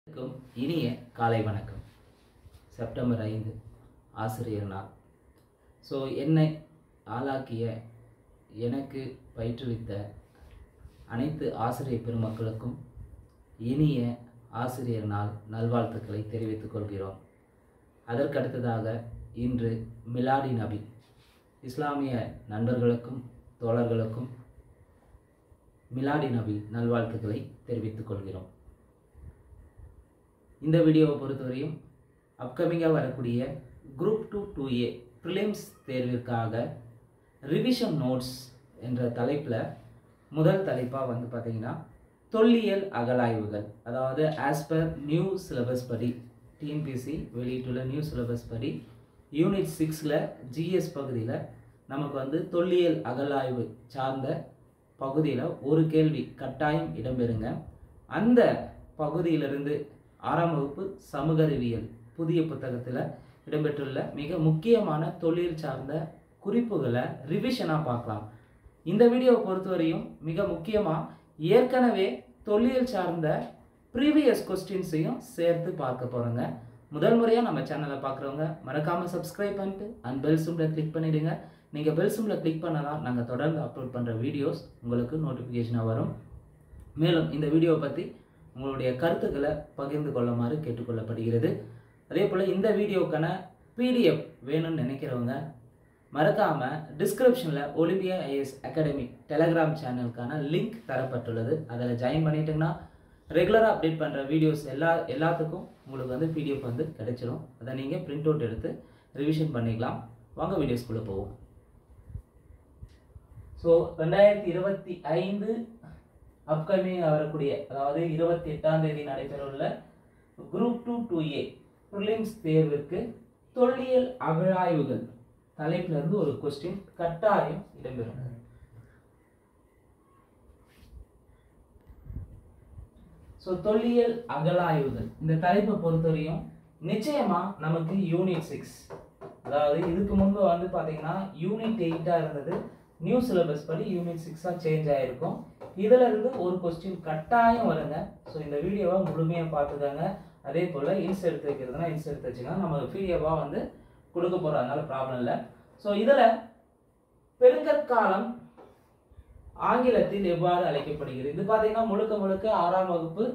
இனிய காலை வணக்கம். செப்டம்பர் 5 ஆசிரியர் நாள். ஸோ என்னை ஆளாக்கிய எனக்கு பயிற்றுவித்த அனைத்து ஆசிரியர் பெருமக்களுக்கும் இனிய ஆசிரியர் நாள் நல்வாழ்த்துக்களை தெரிவித்துக் கொள்கிறோம். அதற்கடுத்ததாக இன்று மிலாடி நபி இஸ்லாமிய நண்பர்களுக்கும் தோழர்களுக்கும் மிலாடி நபி நல்வாழ்த்துக்களை தெரிவித்துக் கொள்கிறோம். இந்த வீடியோவை பொறுத்தவரையும் அப்கமிங்காக வரக்கூடிய குரூப் 2 2A ப்ரிலிம்ஸ் தேர்விற்காக ரிவிஷன் நோட்ஸ் என்ற தலைப்பில் முதல் தலைப்பாக பார்த்திங்கன்னா தொல்லியல் அகலாய்வுகள், அதாவது ஆஸ் பர் நியூ சிலபஸ் படி டிஎன்பிஎஸ்சி வெளியிட்டுள்ள நியூ சிலபஸ் படி யூனிட் 6 ஜிஎஸ் பகுதியில் நமக்கு தொல்லியல் அகலாய்வு சார்ந்த பகுதியில் ஒரு கேள்வி கட்டாயம் இடம்பெறுங்க. அந்த பகுதியிலிருந்து 6ஆம் வகுப்பு சமூக அறிவியல் புதிய புத்தகத்தில் இடம்பெற்றுள்ள மிக முக்கியமான தொழில் சார்ந்த குறிப்புகளை ரிவிஷனாக பார்க்கலாம். இந்த வீடியோவை பொறுத்தவரையும் மிக முக்கியமாக ஏற்கனவே தொழில் சார்ந்த ப்ரீவியஸ் கொஸ்டின்ஸையும் சேர்த்து பார்க்க போகிறோங்க. முதல் முறையாக நம்ம சேனலை பார்க்குறவங்க மறக்காமல் சப்ஸ்கிரைப் பண்ணிட்டு அண்ட் பெல் சிம்பிளை கிளிக் பண்ணிவிடுங்க. நீங்கள் பெல் சிம்பிளை கிளிக் பண்ணலாம் நாங்கள் தொடர்ந்து அப்லோட் பண்ணுற வீடியோஸ் உங்களுக்கு நோட்டிஃபிகேஷனாக வரும். மேலும் இந்த வீடியோவை பற்றி உங்களுடைய கருத்துக்களை பகிர்ந்து கொள்ளுமாறு கேட்டுக்கொள்ளப்படுகிறது. அதே போல் இந்த வீடியோக்கான PDF வேணும்னு நினைக்கிறவங்க மறக்காமல் டிஸ்கிரிப்ஷனில் ஒலிம்பியா ஐஏஎஸ் அகாடமி டெலகிராம் சேனலுக்கான லிங்க் தரப்பட்டுள்ளது. அதில் ஜாயின் பண்ணிட்டீங்கன்னா ரெகுலராக அப்டேட் பண்ணுற வீடியோஸ் எல்லாத்துக்கும் உங்களுக்கு PDF கிடைச்சிடும். அதை நீங்கள் பிரிண்ட் அவுட் எடுத்து ரிவிஷன் பண்ணிக்கலாம். வாங்க வீடியோஸ்குள்ளே போவோம். ஸோ 2025 அப்கமிங் வரக்கூடிய, அதாவது 28ஆம் தேதி நடைபெறவுள்ள குரூப் 2 2A ப்ரிலிம்ஸ் தேர்வுக்கு தொல்லியல் அகழாய்வுகள் தலைப்பிலிருந்து ஒரு கொஸ்டின் கட்டாயம் இடம்பெறும். ஸோ தொல்லியல் அகழாய்வுகள் இந்த தலைப்பை பொறுத்தவரையும் நிச்சயமா நமக்கு யூனிட் 6, அதாவது இதுக்கு முன்பு பார்த்தீங்கன்னா யூனிட் 8 இருந்தது. நியூ சிலபஸ் படி யூனிட் 6 சேஞ்ச் ஆகிருக்கும். இதில் இருந்து ஒரு கொஸ்டின் கட்டாயம் வருங்க. ஸோ இந்த வீடியோவை முழுமையாக பார்த்துக்காங்க. அதே போல் இன்ஸ் எடுத்து வைக்கிறதுனா இன்ஸ் எடுத்து வச்சுக்கோங்க. நம்ம பிடிஎஃபாக கொடுக்க போகிறோம், அதனால ப்ராப்ளம் இல்லை. ஸோ இதில் பெருங்கற்காலம் ஆங்கிலத்தில் எவ்வாறு அழைக்கப்படுகிறது, இது பார்த்தீங்கன்னா முழுக்க 6ஆம் வகுப்பு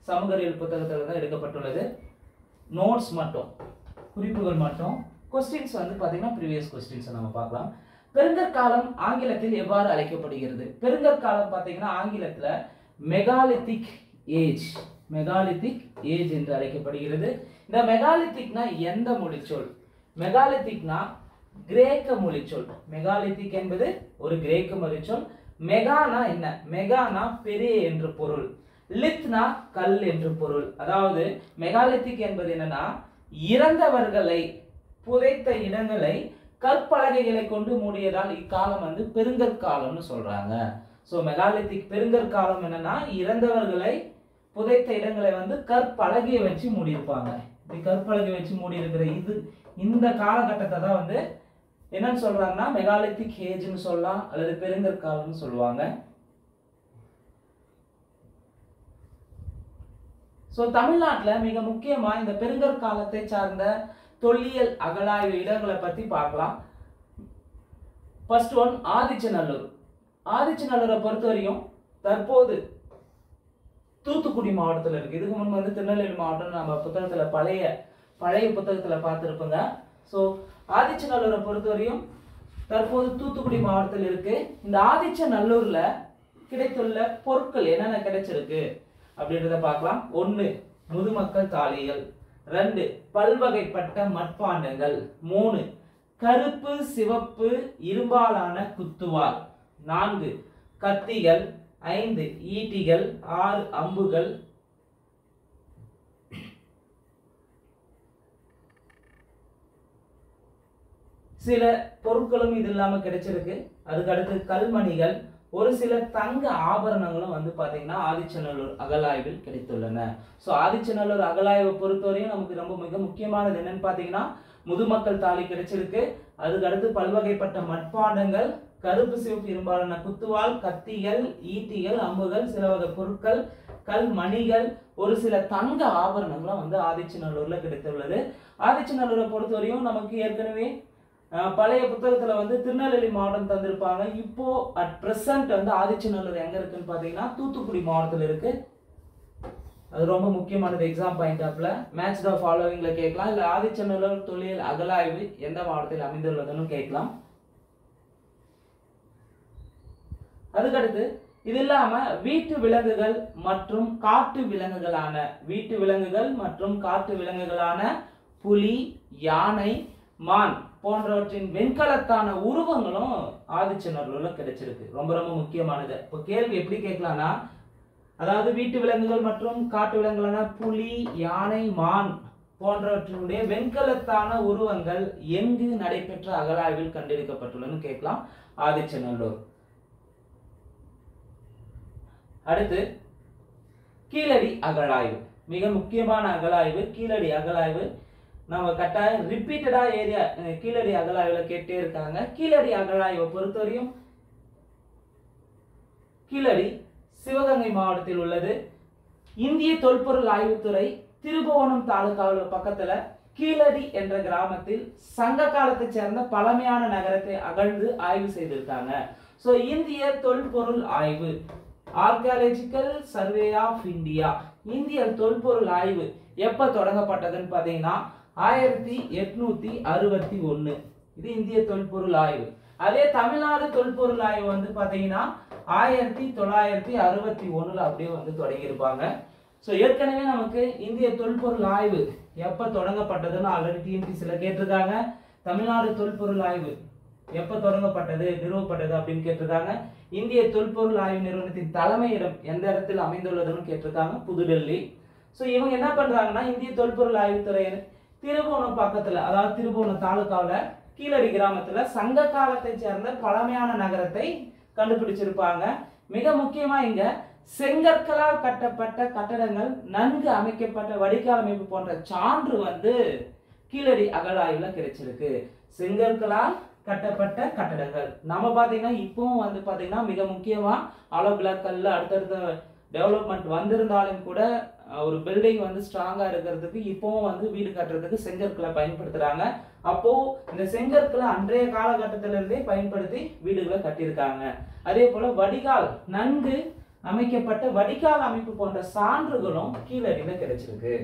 சமூக அறிவியல் புத்தகத்தில் தான் எடுக்கப்பட்டுள்ளது. நோட்ஸ் மட்டும், குறிப்புகள் மட்டும். கொஸ்டின்ஸ் பார்த்தீங்கன்னா ப்ரீவியஸ் கொஸ்டின்ஸை நம்ம பார்க்கலாம். பெருங்கற்காலம் ஆங்கிலத்தில் எவ்வாறு அழைக்கப்படுகிறது? பெருங்கற்காலம் பார்த்தீங்கன்னா ஆங்கிலத்தில் மெகாலித்திக் ஏஜ் என்று அழைக்கப்படுகிறது. இந்த மெகாலித்திக்னா எந்த மொழிச்சொல்? மெகாலித்திக்னா கிரேக்க மொழிச்சொல். மெகாலித்திக் என்பது ஒரு கிரேக்க மொழிச்சொல். மெகானா என்ன? மெகானா பெரிய என்று பொருள். லித்னா கல் என்று பொருள். அதாவது மெகாலித்திக் என்பது என்னன்னா இறந்தவர்களை புதைத்த இடங்களை கற்பலகைகளை கொண்டு மூடியதால் இக்காலம் பெருங்கற்காலம்னு சொல்றாங்க. ஸோ மெகாலித்திக் பெருங்கற்காலம் என்னன்னா இறந்தவர்களை புதைத்த இடங்களை கற்பலகையை வச்சு மூடியிருப்பாங்க. இப்படி கற்பலகை வச்சு மூடி இருக்கிற இந்த காலகட்டத்தை தான் என்னன்னு சொல்றாங்கன்னா மெகாலித்திக் ஏஜ்னு சொல்லலாம், அல்லது பெருங்கற்காலம்னு சொல்லுவாங்க. ஸோ தமிழ்நாட்டில் மிக முக்கியமா இந்த பெருங்கற்காலத்தை சார்ந்த தொல்லியல் அகழாய்வு இடங்களை பத்தி பார்க்கலாம். First one Adichanallur. ஆதிச்சநல்லூரை பொறுத்தவரையும் தற்போது தூத்துக்குடி மாவட்டத்தில் இருக்கு. இதுக்கு முன்பு திருநெல்வேலி மாவட்டம் நம்ம புத்தகத்துல பழைய புத்தகத்துல பார்த்துருப்போங்க. ஸோ ஆதிச்சநல்லூரை பொறுத்தவரையும் தற்போது தூத்துக்குடி மாவட்டத்தில் இருக்கு. இந்த ஆதிச்சநல்லூர்ல கிடைத்துள்ள பொருட்கள் என்னென்ன கிடைச்சிருக்கு அப்படின்றத பார்க்கலாம். 1 முதுமக்கள் தாழிகள், 2 பல்வகைப்பட்ட மட்பாண்டங்கள், 3 கருப்பு சிவப்பு இரும்பாலான குத்துவாள், 4 கத்திகள், 5 ஈட்டிகள், 6 அம்புகள், சில பொருட்களும் இது இல்லாம கிடைச்சிருக்கு. அதுக்கு அடுத்து கல்மணிகள், ஒரு சில தங்க ஆபரணங்களும் பாத்தீங்கன்னா ஆதிச்சநல்லூர் அகழாய்வில் கிடைத்துள்ளன. ஸோ ஆதிச்சநல்லூர் அகழாய்வை பொறுத்தவரையும் நமக்கு மிக முக்கியமானது என்னன்னு பாத்தீங்கன்னா முதுமக்கள் தாலி கிடைச்சிருக்கு. அதுக்கு அடுத்து பல்வகைப்பட்ட மட்பாண்டங்கள், கருப்பு சிவப்பு இரும்பாலான குத்துவாள், கத்திகள், ஈட்டிகள், அம்புகள், சில வகை பொருட்கள், கல் மணிகள், ஒரு சில தங்க ஆபரணங்களும் வந்து ஆதிச்சநல்லூர்ல கிடைத்துள்ளது. ஆதிச்சநல்லூரை பொறுத்தவரையும் நமக்கு ஏற்கனவே பழைய புத்தகத்துல வந்து திருநெல்வேலி மாவட்டம் தந்திருப்பாங்க. இப்போ அட் பிரசன்ட் வந்து ஆதிச்சநல்லூர் எங்க இருக்குன்னு பாத்தீங்கன்னா தூத்துக்குடி மாவட்டத்தில் இருக்கு. அது ரொம்ப முக்கியமானது. எக்ஸாம் பாயிண்ட் ஆஃப்ல மேட்ச் த ஃபாலோவிங்ல கேட்கலாம், இல்ல ஆதிச்சநல்லூர் தொல்லியல் அகழாய்வு எந்த மாவட்டத்தில் அமைந்துள்ளதுன்னு கேட்கலாம். அதுக்கடுத்து இது இல்லாம வீட்டு விலங்குகள் மற்றும் காட்டு விலங்குகளான புலி, யானை, மான் போன்றவற்றின் வெண்கலத்தான உருவங்களும் ஆதிச்சநல்லூர்ல கிடைச்சிருக்கு. ரொம்ப ரொம்ப முக்கியமானது. இப்போ கேள்வி எப்படி கேட்கலாம்னா, அதாவது வீட்டு விலங்குகள் மற்றும் காட்டு விலங்குகளான புலி, யானை, மான் போன்றவற்றினுடைய வெண்கலத்தான உருவங்கள் எங்கு நடைபெற்ற அகழாய்வில் கண்டெடுக்கப்பட்டுள்ளதுன்னு கேட்கலாம். ஆதிச்சநல்லூர். அடுத்து கீழடி அகழாய்வு, மிக முக்கியமான அகழாய்வு. கீழடி அகழாய்வு நம்ம கட்டாயம் ரிப்பீட்டடா கீழடி அகழாய்வுல கேட்டே இருக்காங்க. கீழடி அகழாய்வை பொறுத்தவரையும் கீழடி சிவகங்கை மாவட்டத்தில் உள்ளது. இந்திய தொல்பொருள் ஆய்வுத்துறை திருபுவனம் தாலுகாவில் பக்கத்துல கீழடி என்ற கிராமத்தில் சங்க காலத்தை சேர்ந்த பழமையான நகரத்தை அகழ்ந்து ஆய்வு செய்திருக்காங்க. சோ இந்திய தொல்பொருள் ஆய்வு, ஆர்கியாலஜிக்கல் சர்வே ஆஃப் இந்தியா, இந்திய தொல்பொருள் ஆய்வு எப்ப தொடங்கப்பட்டதுன்னு பாத்தீங்கன்னா 1861. இது இந்திய தொல்பொருள் ஆய்வு. அதே தமிழ்நாடு தொல்பொருள் ஆய்வு வந்து பாத்தீங்கன்னா 1961 அப்படியே வந்து தொடங்கி இருப்பாங்க. சோ ஏற்கனவே நமக்கு இந்திய தொல்பொருள் ஆய்வு எப்ப தொடங்கப்பட்டதுன்னு ஆல்ரெடி டிஎன்பிசில கேட்டிருக்காங்க. தமிழ்நாடு தொல்பொருள் ஆய்வு எப்ப தொடங்கப்பட்டது, நிறுவப்பட்டது அப்படின்னு கேட்டிருக்காங்க. இந்திய தொல்பொருள் ஆய்வு நிறுவனத்தின் தலைமையிடம் எந்த இடத்தில் அமைந்துள்ளதுன்னு கேட்டிருக்காங்க, புதுடெல்லி. சோ இவங்க என்ன பண்றாங்கன்னா, இந்திய தொல்பொருள் ஆய்வுத்துறை திருபுவனம் பக்கத்துல, அதாவது திருபுவனம் தாலுகாவுல கீழடி கிராமத்துல சங்க காலத்தை சேர்ந்த பழமையான நகரத்தை கண்டுபிடிச்சிருப்பாங்க. மிக முக்கியமா இங்க செங்கற்களால் கட்டப்பட்ட கட்டடங்கள், நன்கு அமைக்கப்பட்ட வடிகால் அமைப்பு போன்ற சான்று வந்து கீழடி அகழாய்வுல கிடைச்சிருக்கு. செங்கற்களால் கட்டப்பட்ட கட்டடங்கள் நம்ம பாத்தீங்கன்னா இப்பவும் வந்து பாத்தீங்கன்னா மிக முக்கியமா ஆலோ பிளாக் கல்ல அடுத்தடுத்த டெவலப்மெண்ட் வந்திருந்தாலும் கூட ஒரு பில்டிங் வந்து ஸ்ட்ராங்கா இருக்கிறதுக்கு இப்பவும் வந்து வீடு கட்டுறதுக்கு செங்கற்களை பயன்படுத்துறாங்க. அப்போ இந்த செங்கற்களை அன்றைய காலகட்டத்தில இருந்தே பயன்படுத்தி வீடுகளை கட்டியிருக்காங்க. அதே போல வடிகால், நன்கு அமைக்கப்பட்ட வடிகால் அமைப்பு போன்ற சான்றுகளும் கீழடியில கிடைச்சிருக்கு.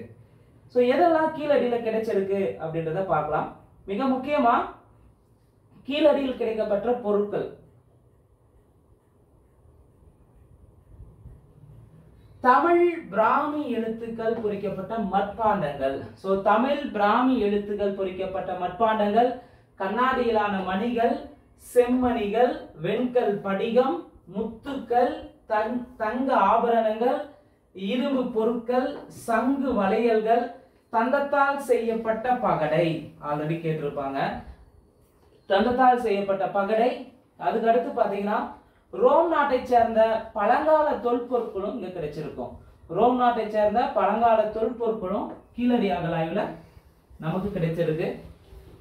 சோ எதெல்லாம் கீழடியில கிடைச்சிருக்கு அப்படின்றத பார்க்கலாம். மிக முக்கியமா கீழடியில் கிடைக்கப்பட்ட பொருட்கள், தமிழ் பிராமி எழுத்துக்கள் பொறிக்கப்பட்ட மட்பாண்டங்கள். சோ தமிழ் பிராமி எழுத்துக்கள் பொறிக்கப்பட்ட மட்பாண்டங்கள், கண்ணாடியிலான மணிகள், செம்மணிகள், வெண்கல் படிகம், முத்துக்கள், தங்க ஆபரணங்கள், இரும்பு பொருட்கள், சங்கு வளையல்கள், தந்தத்தால் செய்யப்பட்ட பகடை, ஆல்ரெடி கேட்டிருப்பாங்க, தந்தத்தால் செய்யப்பட்ட பகடை. அதுக்கு அடுத்து பாத்தீங்கன்னா ரோம் நாட்டை சேர்ந்த பழங்கால தொல்பொருட்களும் இங்க கிடைச்சிருக்கும். ரோம் நாட்டை சேர்ந்த பழங்கால தொல்பொருட்களும் கீழடி அகழாய்வுல நமக்கு கிடைச்சிருக்கு.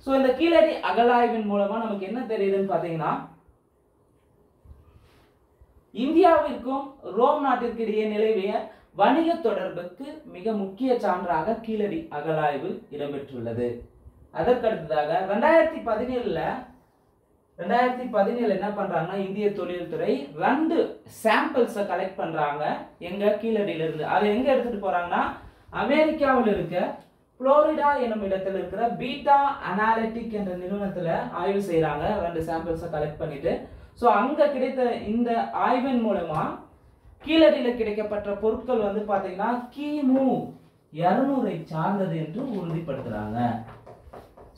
சோ இந்த கீழடி அகழாய்வின் மூலமா நமக்கு என்ன தெரியுதுன்னு பாத்தீங்கன்னா, இந்தியாவிற்கும் ரோம் நாட்டிற்கு இடையே நிலவிய வணிக தொடர்புக்கு மிக முக்கிய சான்றாக கீழடி அகழாய்வு இடம்பெற்றுள்ளது. அதற்கடுத்ததாக 2017 என்ன பண்றாங்கன்னா, இந்திய தொழில் துறை 2 சாம்பிள்ஸை கலெக்ட் பண்றாங்க. எங்க கீழடியில இருந்து. அதை எங்க எடுத்துட்டு போறாங்கன்னா, அமெரிக்காவில் இருக்க புளோரிடா எனும் இடத்துல இருக்கிற பீட்டா அனாலிட்டிக் என்ற நிறுவனத்துல ஆய்வு செய்யறாங்க. 2 சாம்பிள்ஸை கலெக்ட் பண்ணிட்டு, சோ அங்க கிடைத்த இந்த ஆய்வின் மூலமா கீழடியில கிடைக்கப்பட்ட பொருட்கள் வந்து பாத்தீங்கன்னா கிமு 200 சார்ந்தது என்று உறுதிப்படுத்துறாங்க.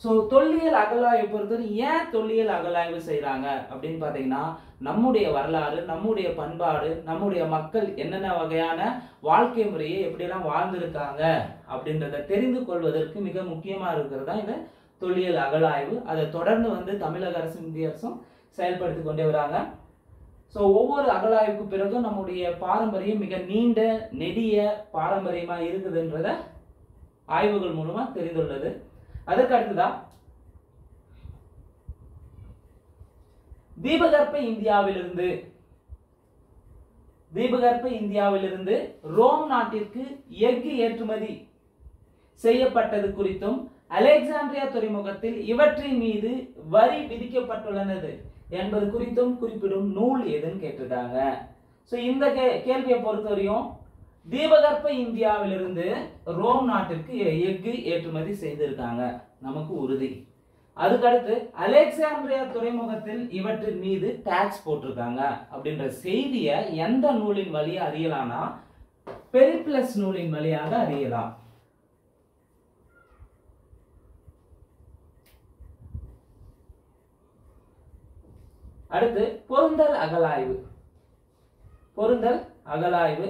சோ தொல்லியல் அகழாய்வு பொறுத்தவரை ஏன் தொல்லியல் அகழாய்வு செய்யறாங்க அப்படின்னு பாத்தீங்கன்னா, நம்முடைய வரலாறு, நம்முடைய பண்பாடு, நம்முடைய மக்கள் என்னென்ன வகையான வாழ்க்கை முறையை எப்படியெல்லாம் வாழ்ந்திருக்காங்க அப்படின்றத தெரிந்து கொள்வதற்கு மிக முக்கியமா இருக்கிறது தான் இந்த தொல்லியல் அகழாய்வு. அதை தொடர்ந்து வந்து தமிழக அரசும் இந்திய அரசும் செயல்படுத்தி கொண்டே வராங்க. சோ ஒவ்வொரு அகழாய்வுக்கு பிறகும் நம்முடைய பாரம்பரியம் மிக நீண்ட நெடிய பாரம்பரியமா இருக்குதுன்றத ஆய்வுகள் மூலமா தெரிந்துள்ளது. அதற்கு அடுத்ததான் தீபகற்ப இந்தியாவிலிருந்து தீபகற்ப இந்தியாவிலிருந்து ரோம் நாட்டிற்கு எஃகு ஏற்றுமதி செய்யப்பட்டது குறித்தும் அலெக்சாண்ட்ரியா துறைமுகத்தில் இவற்றின் மீது வரி விதிக்கப்பட்டுள்ளது என்பது குறித்தும் குறிப்பிடும் நூல் எதுன்னு கேட்டிருக்காங்க. ஸோ இந்த கேள்வியை பொறுத்தவரையும் தீபகற்ப இந்தியாவிலிருந்து ரோம் நாட்டிற்கு எஃகு ஏற்றுமதி செய்திருக்காங்க, நமக்கு உறுதி. அதுக்கடுத்து அலெக்சாண்ட்ரியா துறைமுகத்தில் இவற்றின் மீது டாக்ஸ் போட்டிருக்காங்க அப்படின்ற செய்தியை எந்த நூலின் வழியா அறியலாம்னா பெரிப்ளஸ் நூலின் வழியாக அறியலாம். அடுத்து பொருந்தல் அகலாய்வு. பொருந்தல் அகலாய்வு.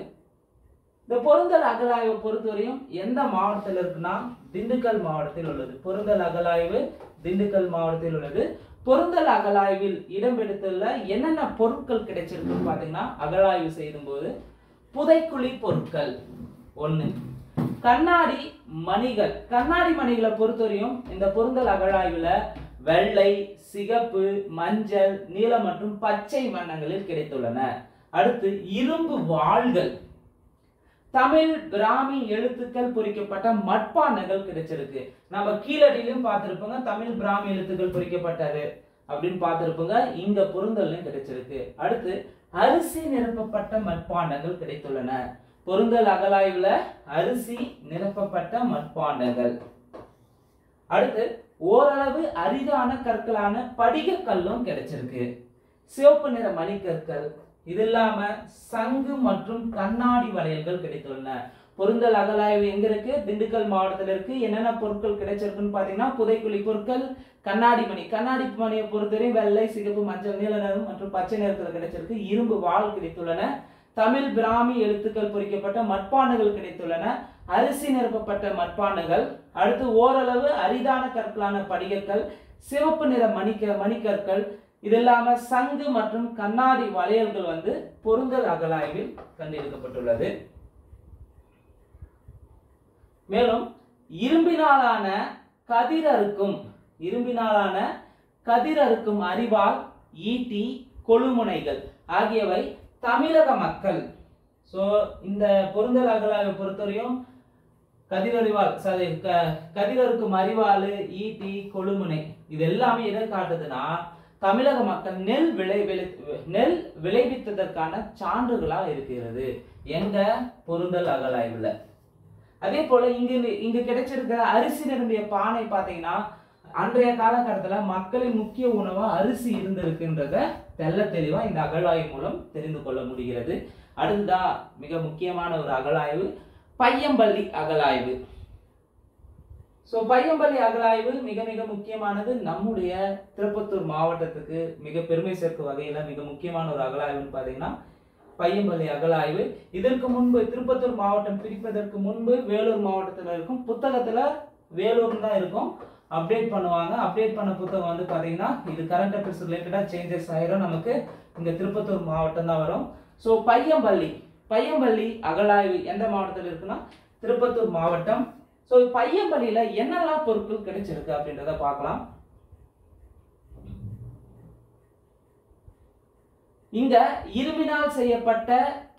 இந்த பொருந்தல் அகலாய்வு பொறுத்தவரையும் எந்த மாவட்டத்தில் இருக்குன்னா திண்டுக்கல் மாவட்டத்தில் உள்ளது. பொருந்தல் அகலாய்வு திண்டுக்கல் மாவட்டத்தில் உள்ளது. பொருந்தல் அகலாய்வில் இடம்பெடுத்துள்ள என்னென்ன பொருட்கள் கிடைச்சிருக்குன்னு பாத்தீங்கன்னா அகலாய்வு செய்யும் போது புதைக்குழி பொருட்கள் 1, கண்ணாடி மணிகள். கண்ணாடி மணிகளை பொறுத்தவரையும் இந்த பொருந்தல் அகலாய்வுல வெள்ளை, சிகப்பு, மஞ்சள், நீலம் மற்றும் பச்சை வண்ணங்களில் கிடைத்துள்ளன. அடுத்து இரும்பு வாள்கள், தமிழ் பிராமி எழுத்துக்கள் பொறிக்கப்பட்ட மட்பாண்டங்கள் கிடைச்சிருக்கு. நம்ம கீழடியிலும் பார்த்திருப்போங்க தமிழ் பிராமி எழுத்துக்கள் பொறிக்கப்பட்டது அப்படின்னு பார்த்திருப்போங்க, இங்க பொருந்தலும் கிடைச்சிருக்கு. அடுத்து அரிசி நிரப்பப்பட்ட மட்பாண்டங்கள் கிடைத்துள்ளன. பொருந்தல் அகலாய்வுல அரிசி நிரப்பப்பட்ட மட்பாண்டங்கள். அடுத்து ஓரளவு அரிதான கற்களான படிக கல்லும் கிடைச்சிருக்கு. சிவப்பு நிற மணிக்கற்கள், இது இல்லாம சங்கு மற்றும் கண்ணாடி வளையல்கள் கிடைத்துள்ளன. பொருந்தல் அகலாய்வு எங்க இருக்கு? திண்டுக்கல் மாவட்டத்தில் இருக்கு. என்னென்ன பொருட்கள் கிடைச்சிருக்குன்னு பாத்தீங்கன்னா புதைக்குழி பொருட்கள், கண்ணாடி மணி. கண்ணாடி மணியை பொறுத்தவரை வெள்ளை, சிகப்பு, மஞ்சள், நீல நிறம் மற்றும் பச்சை நிறத்தில் கிடைச்சிருக்கு. இரும்பு வாள் கிடைத்துள்ளன. தமிழ் பிராமி எழுத்துக்கள் பொறிக்கப்பட்ட மட்பாண்டங்கள் கிடைத்துள்ளன. அரிசி நிரப்பப்பட்ட மட்பாண்டங்கள். அடுத்து ஓரளவு அரிதான கற்களான படிகக்கல், சிவப்பு நிற மணிக்கற்கள், இது இல்லாம சங்கு மற்றும் கண்ணாடி வளையல்கள் வந்து பொருந்தல் அகலாய்வில் கண்டெடுக்கப்பட்டுள்ளது. மேலும் இரும்பினாலான கதிரறுக்கும் அரிவாள், ஈட்டி, கொழுமுனைகள் ஆகியவை தமிழக மக்கள். சோ இந்த பொருந்தல் அகலாய்வை பொறுத்தவரையும் கதிரறுக்கும் அரிவாள், ஈட்டி, கொழுமுனை இது எல்லாமே எதை காட்டுதுன்னா தமிழக மக்கள் நெல் விளைவித்ததற்கான சான்றுகளா இருக்கிறது எங்க பொருந்தல் அகலாய்வுல. அதே போல இங்கு கிடைச்சிருக்க அரிசி நிரம்பிய பானை பாத்தீங்கன்னா அன்றைய காலகட்டத்தில் மக்களின் முக்கிய உணவா அரிசி இருந்திருக்குன்றத தெல்ல தெளிவா இந்த அகழாய்வு மூலம் தெரிந்து கொள்ள முடிகிறது. அடுத்ததா மிக முக்கியமான ஒரு அகழாய்வு பையம்பள்ளி அகழாய்வு. சோ பையம்பள்ளி அகழாய்வு மிக மிக முக்கியமானது. நம்முடைய திருப்பத்தூர் மாவட்டத்துக்கு மிக பெருமை சேர்க்கும் வகையில மிக முக்கியமான ஒரு அகழாய்வுன்னு பாத்தீங்கன்னா பையம்பள்ளி அகழாய்வு. இதற்கு முன்பு திருப்பத்தூர் மாவட்டம் பிரிப்பதற்கு முன்பு வேலூர் மாவட்டத்தில் இருக்கும். புத்தகத்துல வேலூர் தான் இருக்கும். அப்டேட் பண்ணுவாங்க. அப்டேட் பண்ண புத்தகம் வந்து பாத்தீங்கன்னா இது கரண்ட் அஃபேர்ஸ் ரிலேட்டடா சேஞ்சஸ் ஆயிரும். நமக்கு இங்க திருப்பத்தூர் மாவட்டம் தான் வரும். சோ பையம்பள்ளி அகழாய்வு எந்த மாவட்டத்தில் இருக்குன்னா திருப்பத்தூர் மாவட்டம். சோ பையம்பள்ளியில என்னெல்லாம் பொருட்கள் கிடைச்சிருக்கு அப்படின்றத பார்க்கலாம். இங்க இரும்பினால் செய்யப்பட்ட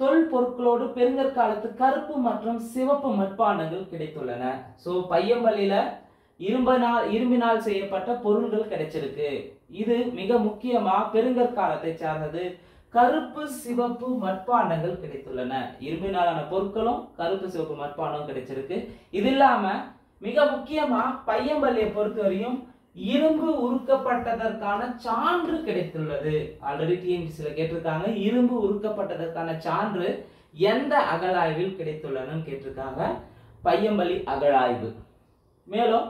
தொல் பொருட்களோடு பெருங்கற்காலத்து கருப்பு மற்றும் சிவப்பு மட்பாண்டங்கள் கிடைத்துள்ளன. சோ பையம்பள்ளியில இரும்பினால் செய்யப்பட்ட பொருள்கள் கிடைச்சிருக்கு. இது மிக முக்கியமா பெருங்கற்காலத்தை சார்ந்தது. கருப்பு சிவப்பு மட்பாண்டங்கள் கிடைத்துள்ளன. இரும்பினாலான பொருட்களும் கருப்பு சிவப்பு மட்பாண்டமும் கிடைச்சிருக்கு. இது இல்லாம மிக முக்கியமா பையம்பள்ளியை பொறுத்தவரையும் இரும்பு உருக்கப்பட்டதற்கான சான்று கிடைத்துள்ளது. ஆல்ரெடி டிஎன்பிசில கேட்டிருக்காங்க. இரும்பு உருக்கப்பட்டதற்கான சான்று எந்த அகழாய்வில் கிடைத்துள்ளனன்னு கேட்டிருக்காங்க. பையம்பள்ளி அகழாய்வு. மேலும்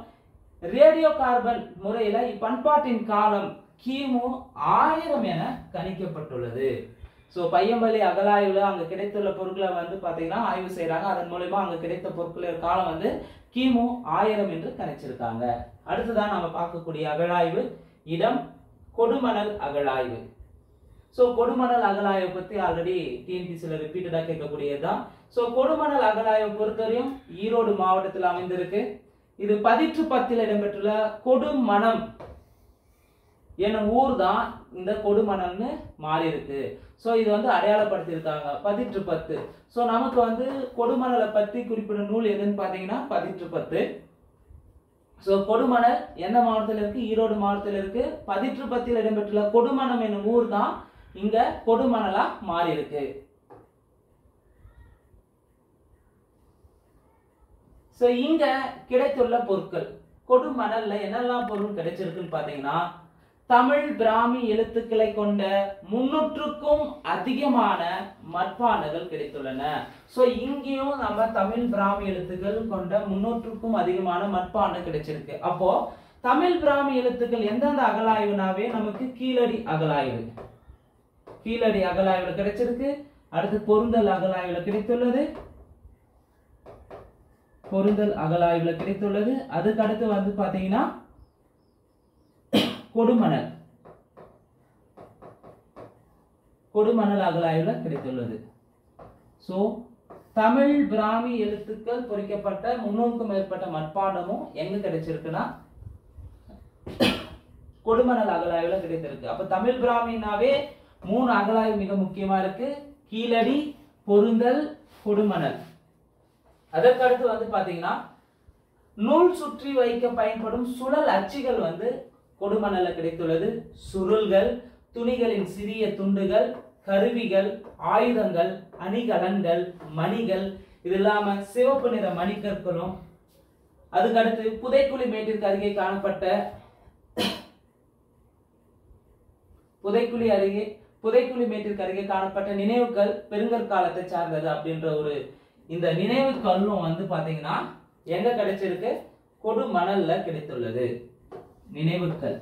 ரேடியோ கார்பன் முறையில இப்பண்பாட்டின் காலம் கிமு 1000 என கணிக்கப்பட்டுள்ளது. சோ பையம்பள்ளி அகழாய்வுல அங்க கிடைத்துள்ள பொருட்களை வந்து பாத்தீங்கன்னா ஆய்வு செய்யறாங்க. அதன் மூலமா அங்க கிடைத்த பொருட்களின் காலம் வந்து கிமு 1000 என்று கணிச்சிருக்காங்க. அடுத்ததான் நாம பார்க்கக்கூடிய அகழாய்வு இடம் கொடுமணல் அகழாய்வு. சோ கொடுமணல் அகழாய்வை பத்தி ஆல்ரெடி டிஎன்பிசில ரிப்பீட்டடா கேட்கக்கூடியதுதான். சோ கொடுமணல் அகழாய்வை பொறுத்தவரையும் ஈரோடு மாவட்டத்தில் அமைந்திருக்கு. இது பதிற்று 10 இடம்பெற்றுள்ள கொடுமணம் என்னும் ஊர் தான் இந்த கொடுமணல்னு மாறி இருக்கு. ஸோ இது வந்து அடையாளப்படுத்தியிருக்காங்க 10 ஸோ நமக்கு வந்து கொடுமணலை பற்றி குறிப்பிடும் நூல் எதுன்னு பார்த்தீங்கன்னா 10 ஸோ கொடுமணல் எந்த மாவட்டத்தில் இருக்கு? ஈரோடு மாவட்டத்தில் இருக்கு. 10 இடம்பெற்றுள்ள கொடுமணம் என்னும் ஊர் தான் இங்க கொடுமணலா மாறி இருக்கு. ஸோ இங்க கிடைத்துள்ள பொருட்கள் கொடுமணல்ல என்னெல்லாம் பொருள் கிடைச்சிருக்குன்னு பார்த்தீங்கன்னா தமிழ் பிராமி எழுத்துக்களை கொண்ட 300க்கும் அதிகமான மட்பாண்டங்கள் கிடைத்துள்ளன. ஸோ இங்கேயும் நம்ம தமிழ் பிராமி எழுத்துக்கள் கொண்ட 300க்கும் அதிகமான மட்பாண்டம் கிடைச்சிருக்கு. அப்போ தமிழ் பிராமி எழுத்துக்கள் எந்தெந்த அகலாய்வுனாவே நமக்கு கீழடி அகலாய்வு, கீழடி அகலாய்வுல கிடைச்சிருக்கு. அடுத்து பொருந்தல் அகலாய்வுல கிடைத்துள்ளது, பொருந்தல் அகலாய்வுல கிடைத்துள்ளது. அதுக்கு அடுத்து வந்து பாத்தீங்கன்னா கொடுமணல், கொடுமணல் அகலாய்வுல கிடைத்துள்ளது. சோ தமிழ் பிராமி எழுத்துக்கள் பொறிக்கப்பட்ட 300க்கும் மேற்பட்ட மட்பாண்டமும் எங்க கிடைச்சிருக்குன்னா கொடுமணல் அகலாய்வுல கிடைத்திருக்கு. அப்ப தமிழ் பிராமினாவே 3 அகலாய்வு மிக முக்கியமா இருக்கு, கீழடி, பொருந்தல், கொடுமணல். அதற்கு அடுத்து வந்து பாத்தீங்கன்னா நூல் சுற்றி வைக்க பயன்படும் சுழல் அச்சுகள் வந்து கொடுமணல்ல கிடைத்துள்ளது. சுருள்கள், துணிகளின் சிறிய துண்டுகள், கருவிகள், ஆயுதங்கள், அணிகலன்கள், மணிகள், இது இல்லாம சிவப்பு நிற மணிக்கற்களும். அதுக்கடுத்து புதைக்குழி மேட்டிற்கு அருகே காணப்பட்ட புதைக்குழி மேட்டிற்கு அருகே காணப்பட்ட நினைவுகள் பெருங்கற்காலத்தை சார்ந்தது அப்படின்ற ஒரு இந்த நினைவு கல்லும் வந்து பாத்தீங்கன்னா எங்க கிடைச்சிருக்கு? கொடுமணல்ல கிடைத்துள்ளது நினைவுகள்.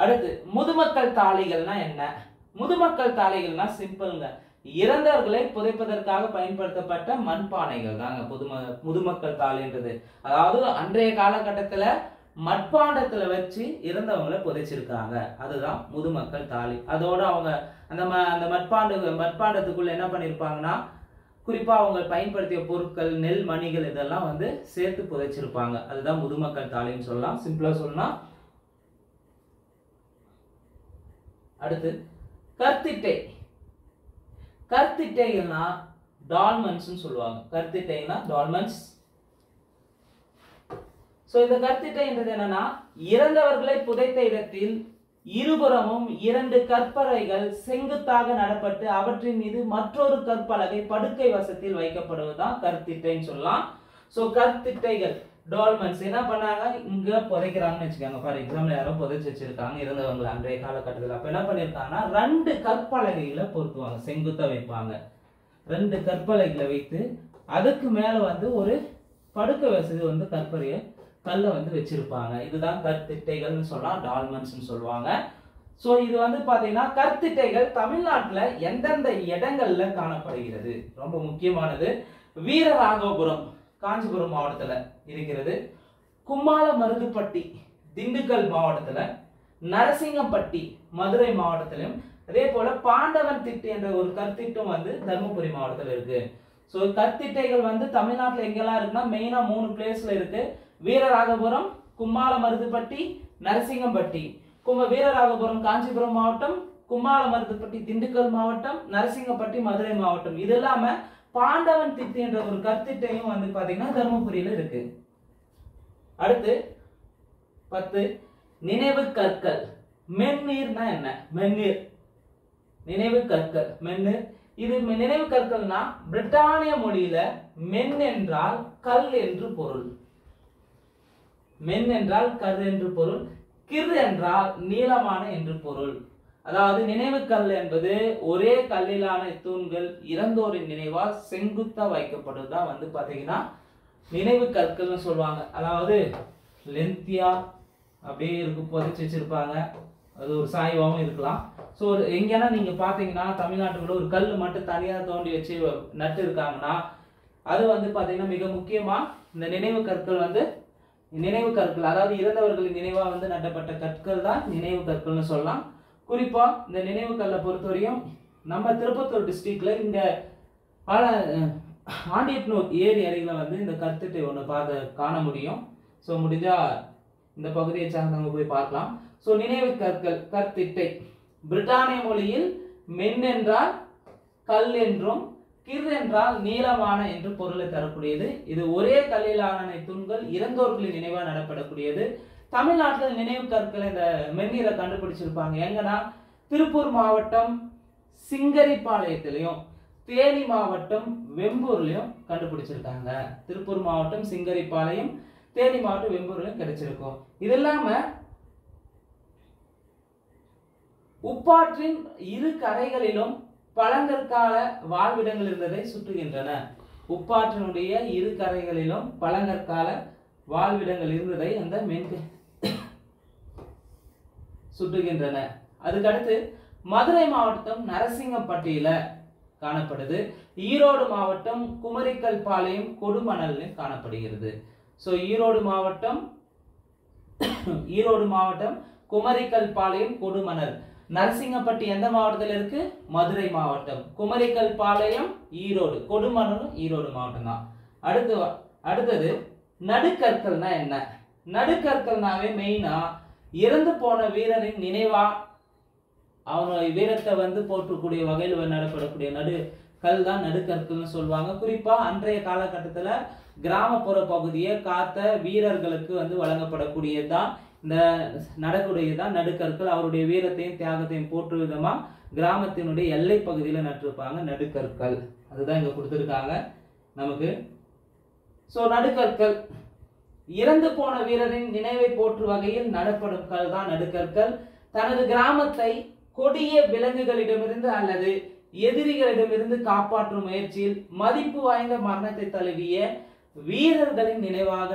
அடுத்து முதுமக்கள் தாளிகள்னா என்ன? முதுமக்கள் தாளிகள்னா சிம்பிள்ங்க, இறந்தவர்களை புதைப்பதற்காக பயன்படுத்தப்பட்ட மண்பானைகள் தாங்க முதுமக்கள் தாளின்றது. அதாவது அன்றைய காலகட்டத்துல மட்பாண்டத்துல வச்சு இறந்தவங்களை புதைச்சிருக்காங்க, அதுதான் முதுமக்கள் தாளி. அதோட அவங்க அந்த மட்பாண்டத்துக்குள்ள என்ன பண்ணிருப்பாங்கன்னா குறிப்பா அவங்க பயன்படுத்திய பொருட்கள், நெல் மணிகள் இதெல்லாம் வந்து சேர்த்து புதைச்சிருப்பாங்க, அதுதான் முதுமக்கள் தாளின்னு சொல்லலாம், சிம்பிளா சொல்லலாம். அடுத்து கற்திட்டை. கற்திட்டைகள்னா டால்மன்ஸ் சொல்லுவாங்க. கற்திட்டைனா டால்மன்ஸ். சோ இந்த கற்திட்டைன்றது என்னன்னா இறந்தவர்களை புதைத்த இடத்தில் இருபுறமும் 2 கற்பலகைகள் செங்குத்தாக நடப்பட்டு அவற்றின் மீது மற்றொரு கற்பலகை படுக்கை வசத்தில் வைக்கப்படுவதுதான் கற்திட்டைன்னு சொல்லலாம். சோ கற்திட்டைகள் டால்மன்ஸ் என்ன பண்ணாங்க, இங்க புதைக்கிறாங்கன்னு வச்சுக்காங்க. ஃபார் எக்ஸாம்பிள் யாரோ புதைச்சு வச்சிருக்காங்க இறந்தவங்க அன்றைய காலகட்டத்தில். அப்ப என்ன பண்ணிருக்காங்கன்னா 2 கற்பலகைகளை பொருத்துவாங்க, செங்குத்தா வைப்பாங்க. 2 கற்பலகைகளை வைத்து அதுக்கு மேல வந்து ஒரு படுக்கை வசதி வந்து கல்லை வந்து வச்சிருப்பாங்க. இதுதான் கற்திட்டைகள்னு சொல்லலாம், டால்மன்ஸ் சொல்லுவாங்க. சோ இது வந்து பாத்தீங்கன்னா கற்திட்டைகள் தமிழ்நாட்டுல எந்தெந்த இடங்கள்ல காணப்படுகிறது ரொம்ப முக்கியமானது. வீரராகவபுரம் காஞ்சிபுரம் மாவட்டத்துல இருக்கிறது, கும்மாளமருதுப்பட்டி திண்டுக்கல் மாவட்டத்துல, நரசிங்கம்பட்டி மதுரை மாவட்டத்திலும், அதே போல பாண்டவன் திட்டு என்ற ஒரு கற்திட்டம் வந்து தர்மபுரி மாவட்டத்துல இருக்கு. சோ கற்திட்டைகள் வந்து தமிழ்நாட்டுல எங்கெல்லாம் இருக்குன்னா மெயினா 3 பிளேஸ்ல இருக்கு. வீரராகபுரம், கும்மாளமருதுப்பட்டி, நரசிங்கம்பட்டி. வீரராகபுரம் காஞ்சிபுரம் மாவட்டம், கும்மாளமருதுப்பட்டி திண்டுக்கல் மாவட்டம், நரசிங்கம்பட்டி மதுரை மாவட்டம். இது இல்லாம பாண்டவன் திட்டு என்ற ஒரு கற்திட்டையும் வந்து பாத்தீங்கன்னா தர்மபுரியில இருக்கு. அடுத்து 10 நினைவு கற்கள். மென்னீர்னா என்ன? மென்னீர் நினைவு கற்கள், மென்னீர். இது நினைவு கற்கள்னா பிரிட்டானிய மொழியில மென் என்றால் கல் என்று பொருள். மென் என்றால் கல் என்று பொருள், கிர் என்றால் நீளமான என்று பொருள். அதாவது நினைவு கல் என்பது ஒரே கல்லிலான தூண்கள் இறந்தோரின் நினைவால் செங்குத்தா வைக்கப்படுவதா வந்து பாத்தீங்கன்னா நினைவு கற்கள்னு சொல்லுவாங்க. அதாவது லென்த்தியா அப்படியே இருக்கு, புதைச்சு வச்சிருப்பாங்க, அது ஒரு சாய்வாகவும் இருக்கலாம். ஸோ எங்கன்னா நீங்க பாத்தீங்கன்னா தமிழ்நாட்டுக்குள்ள ஒரு கல் மட்டும் தனியா தோண்டி வச்சு நட்டு இருக்காங்கன்னா அது வந்து பாத்தீங்கன்னா மிக முக்கியமா இந்த நினைவு கற்கள் வந்து நினைவு கற்கள், அதாவது இறந்தவர்களின் நினைவா வந்து நட்டப்பட்ட கற்கள் தான் நினைவு கற்கள்னு சொல்லலாம். குறிப்பா இந்த நினைவு கல்லை பொறுத்தவரையும் நம்ம திருப்பத்தூர் டிஸ்ட்ரிக்ட்ல இந்த ஆண்டியப்பனூர் ஏரி அருகில வந்து இந்த கற்திட்டை ஒன்று காண முடியும். ஸோ முடிஞ்சா இந்த பகுதியை சார்ந்தவங்க போய் பார்க்கலாம். ஸோ நினைவு கற்கள் கற்திட்டை பிரிட்டானிய மொழியில் மென் என்றால் கல் என்றும் கிர் என்றால் நீளமான என்று பொருளை தரக்கூடியது. இது ஒரே கல்லிலான தூண்கள் இறந்தோர்களின் நினைவாக நடப்படக்கூடியது. தமிழ்நாட்டில் நினைவு கற்கள் இந்த மென்னீரை கண்டுபிடிச்சிருப்பாங்க. எங்கன்னா திருப்பூர் மாவட்டம் சிங்கரிப்பாளையத்திலையும் தேனி மாவட்டம் வெம்பூர்லையும் கண்டுபிடிச்சிருக்காங்க. திருப்பூர் மாவட்டம் சிங்கரிப்பாளையம், தேனி மாவட்டம் வெம்பூர்லையும் கிடைச்சிருக்கும். இது இல்லாம உப்பாற்றின் இரு கரைகளிலும் பழங்கற்கால வாழ்விடங்கள் இருந்ததை சுட்டுகின்றன. உப்பாற்றினுடைய இரு கரைகளிலும் பழங்கற்கால வாழ்விடங்கள் இருந்ததை அந்த சுட்டுகின்றன. அதுக்கடுத்து மதுரை மாவட்டம் நரசிங்கப்பட்டியில காணப்படுது. ஈரோடு மாவட்டம் குமரிக்கல் பாளையம் கொடுமணல் காணப்படுகிறது. ஸோ ஈரோடு மாவட்டம் குமரிக்கல் பாளையம் கொடுமணல். நரசிங்கப்பட்டி எந்த மாவட்டத்தில் இருக்கு? மதுரை மாவட்டம். குமரிக்கல் பாளையம் ஈரோடு, கொடுமணல் ஈரோடு மாவட்டம் தான். அடுத்தது நடுக்கற்கள்னா என்ன? நடுக்கற்கள்னாவே மெயினா இறந்து போன வீரரின் நினைவா அவனோட வீரத்தை வந்து போற்றக்கூடிய வகையில் நடப்படக்கூடிய நடுக்கல் தான் நடுக்கற்கள்னு சொல்லுவாங்க. குறிப்பா அன்றைய காலகட்டத்தில் கிராமப்புற பகுதியை காத்த வீரர்களுக்கு வந்து வழங்கப்படக்கூடியதுதான் இந்த நடக்கூடியதான் நடுக்கற்கள். அவருடைய வீரத்தையும் தியாகத்தையும் போற்று விதமா கிராமத்தினுடைய எல்லை பகுதியில் நட்டிருப்பாங்க நடுக்கற்கள். அதுதான் இங்க கொடுத்துருக்காங்க நமக்கு. ஸோ நடுக்கற்கள் இறந்து போன வீரரின் நினைவை போற்று வகையில் நடப்படும் கல் தான் நடுக்கற்கள். தனது கிராமத்தை கொடிய விலங்குகளிடமிருந்து அல்லது எதிரிகளிடமிருந்து காப்பாற்றும் முயற்சியில் மதிப்பு வாய்ந்த மரணத்தை தழுவிய வீரர்களின் நினைவாக